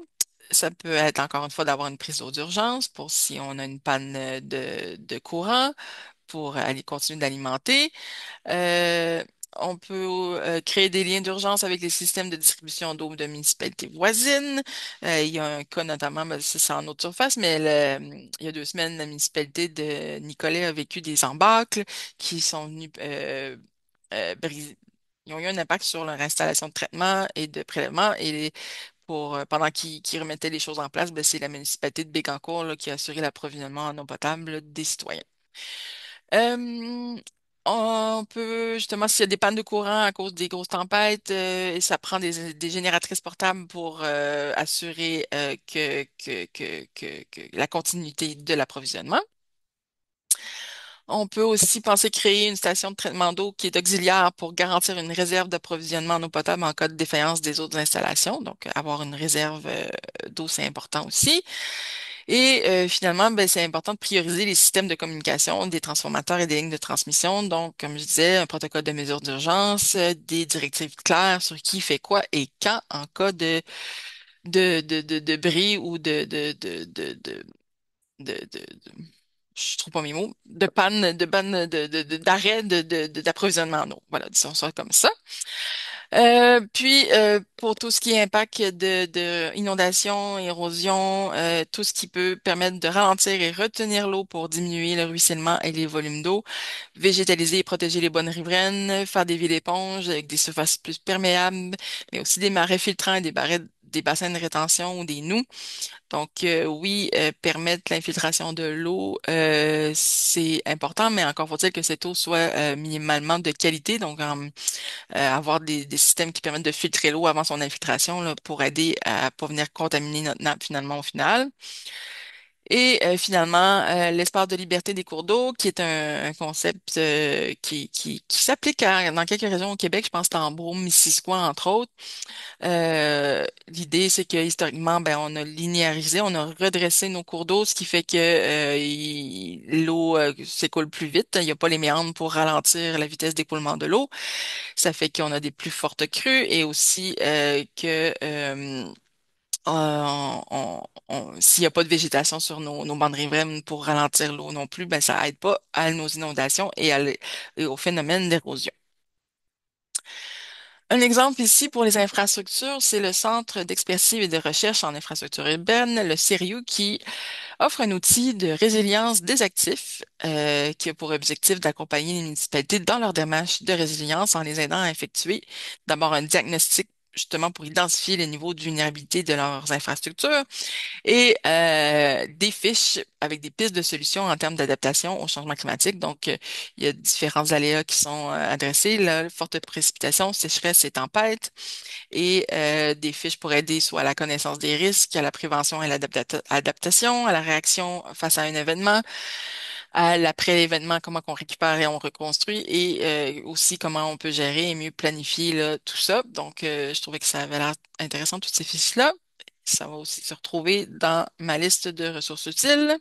Ça peut être encore une fois d'avoir une prise d'eau d'urgence pour si on a une panne de courant, pour aller continuer d'alimenter. Euh, on peut créer des liens d'urgence avec les systèmes de distribution d'eau de municipalités voisines. Il y a un cas notamment, ben, ça, c'est en eau de surface, mais il y a 2 semaines, la municipalité de Nicolet a vécu des embâcles qui sont venus briser. Ils ont eu un impact sur leur installation de traitement et de prélèvement et pendant qu'ils remettaient les choses en place, ben, c'est la municipalité de Bécancour là, qui a assuré l'approvisionnement en eau potable là, des citoyens. Euh, on peut, justement, s'il y a des pannes de courant à cause des grosses tempêtes, et ça prend des génératrices portables pour assurer que la continuité de l'approvisionnement. On peut aussi penser créer une station de traitement d'eau qui est auxiliaire pour garantir une réserve d'approvisionnement en eau potable en cas de défaillance des autres installations. Donc, avoir une réserve d'eau, c'est important aussi. Et finalement, ben, c'est important de prioriser les systèmes de communication, des transformateurs et des lignes de transmission. Donc, comme je disais, un protocole de mesure d'urgence, des directives claires sur qui fait quoi et quand en cas de bris ou je trouve pas mes mots, de panne, d'arrêt d'approvisionnement en eau. Voilà, disons ça comme ça. Puis, pour tout ce qui est impact de inondation, érosion, tout ce qui peut permettre de ralentir et retenir l'eau pour diminuer le ruissellement et les volumes d'eau, végétaliser et protéger les bonnes riveraines, faire des villes éponges avec des surfaces plus perméables, mais aussi des marais filtrants et des bassins de rétention ou des noues. Donc, oui, permettre l'infiltration de l'eau, c'est important, mais encore faut-il que cette eau soit minimalement de qualité. Donc, avoir des systèmes qui permettent de filtrer l'eau avant son infiltration là, pour aider à pas venir contaminer notre nappe finalement au final. Et finalement, l'espace de liberté des cours d'eau, qui est un concept qui s'applique dans quelques régions au Québec, je pense Tambour, Missisquoi, entre autres. L'idée, c'est que historiquement, ben, on a linéarisé, on a redressé nos cours d'eau, ce qui fait que l'eau s'écoule plus vite. Il n'y a pas les méandres pour ralentir la vitesse d'écoulement de l'eau. Ça fait qu'on a des plus fortes crues et aussi que s'il n'y a pas de végétation sur nos bandes riveraines pour ralentir l'eau non plus, ben, ça aide pas à nos inondations et au phénomène d'érosion. Un exemple ici pour les infrastructures, c'est le Centre d'expertise et de recherche en infrastructure urbaine, le CERIU, qui offre un outil de résilience des actifs qui a pour objectif d'accompagner les municipalités dans leur démarche de résilience en les aidant à effectuer d'abord un diagnostic justement pour identifier les niveaux de vulnérabilité de leurs infrastructures et des fiches avec des pistes de solutions en termes d'adaptation au changement climatique. Donc, il y a différents aléas qui sont adressés, là, forte précipitation, sécheresse et tempête, et des fiches pour aider soit à la connaissance des risques, à la prévention et l'adaptation, à la réaction face à un événement, à l'après-événement, comment on récupère et on reconstruit, et aussi comment on peut gérer et mieux planifier là, tout ça. Donc, je trouvais que ça avait l'air intéressant, toutes ces fiches-là. Ça va aussi se retrouver dans ma liste de ressources utiles.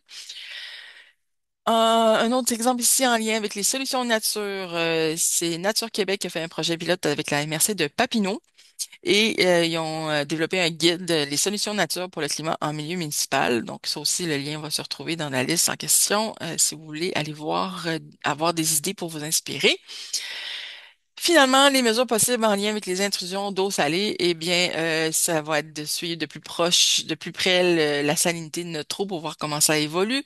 Un autre exemple ici en lien avec les solutions nature, c'est Nature Québec qui a fait un projet pilote avec la MRC de Papineau et ils ont développé un guide, les solutions nature pour le climat en milieu municipal. Donc ça aussi, le lien va se retrouver dans la liste en question si vous voulez aller voir, avoir des idées pour vous inspirer. Finalement, les mesures possibles en lien avec les intrusions d'eau salée, eh bien, ça va être de suivre de plus proche, de plus près la salinité de notre eau pour voir comment ça évolue.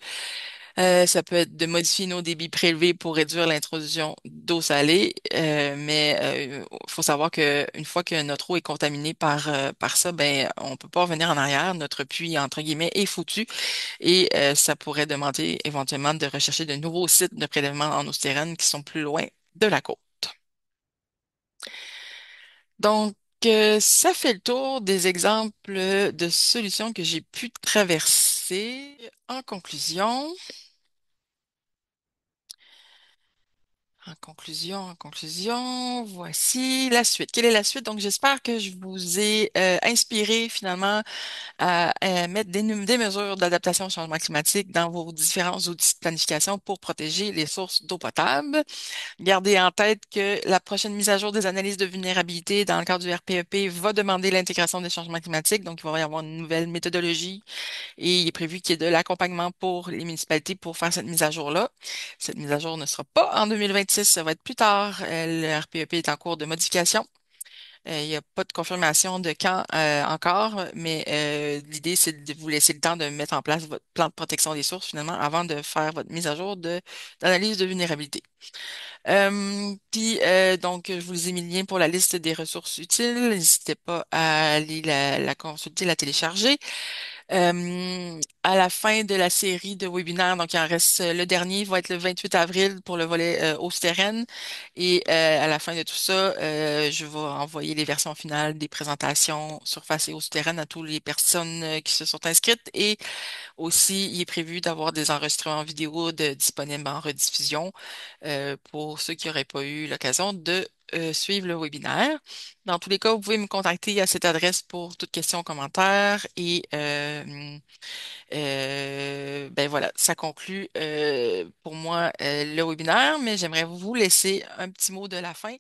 Ça peut être de modifier nos débits prélevés pour réduire l'intrusion d'eau salée, mais faut savoir que une fois que notre eau est contaminée par ça, ben on peut pas revenir en arrière. Notre puits entre guillemets est foutu et ça pourrait demander éventuellement de rechercher de nouveaux sites de prélèvement en eau souterraine qui sont plus loin de la côte. Donc ça fait le tour des exemples de solutions que j'ai pu traverser. En conclusion, voici la suite. Quelle est la suite? Donc, j'espère que je vous ai inspiré finalement à mettre des mesures d'adaptation au changement climatique dans vos différents outils de planification pour protéger les sources d'eau potable. Gardez en tête que la prochaine mise à jour des analyses de vulnérabilité dans le cadre du RPEP va demander l'intégration des changements climatiques. Donc, il va y avoir une nouvelle méthodologie et il est prévu qu'il y ait de l'accompagnement pour les municipalités pour faire cette mise à jour-là. Cette mise à jour ne sera pas en 2026, ça va être plus tard. Le RPEP est en cours de modification. Il n'y a pas de confirmation de quand encore, mais l'idée, c'est de vous laisser le temps de mettre en place votre plan de protection des sources finalement avant de faire votre mise à jour d'analyse de vulnérabilité. Donc, je vous ai mis le lien pour la liste des ressources utiles. N'hésitez pas à aller la consulter, la télécharger. À la fin de la série de webinaires, donc il en reste le dernier va être le 28 avril pour le volet eau souterraine et à la fin de tout ça, je vais envoyer les versions finales des présentations surface et eau souterraine à toutes les personnes qui se sont inscrites et aussi il est prévu d'avoir des enregistrements vidéo disponibles en rediffusion pour ceux qui n'auraient pas eu l'occasion de suivre le webinaire. Dans tous les cas, vous pouvez me contacter à cette adresse pour toute question, commentaire et ben voilà, ça conclut pour moi le webinaire, mais j'aimerais vous laisser un petit mot de la fin.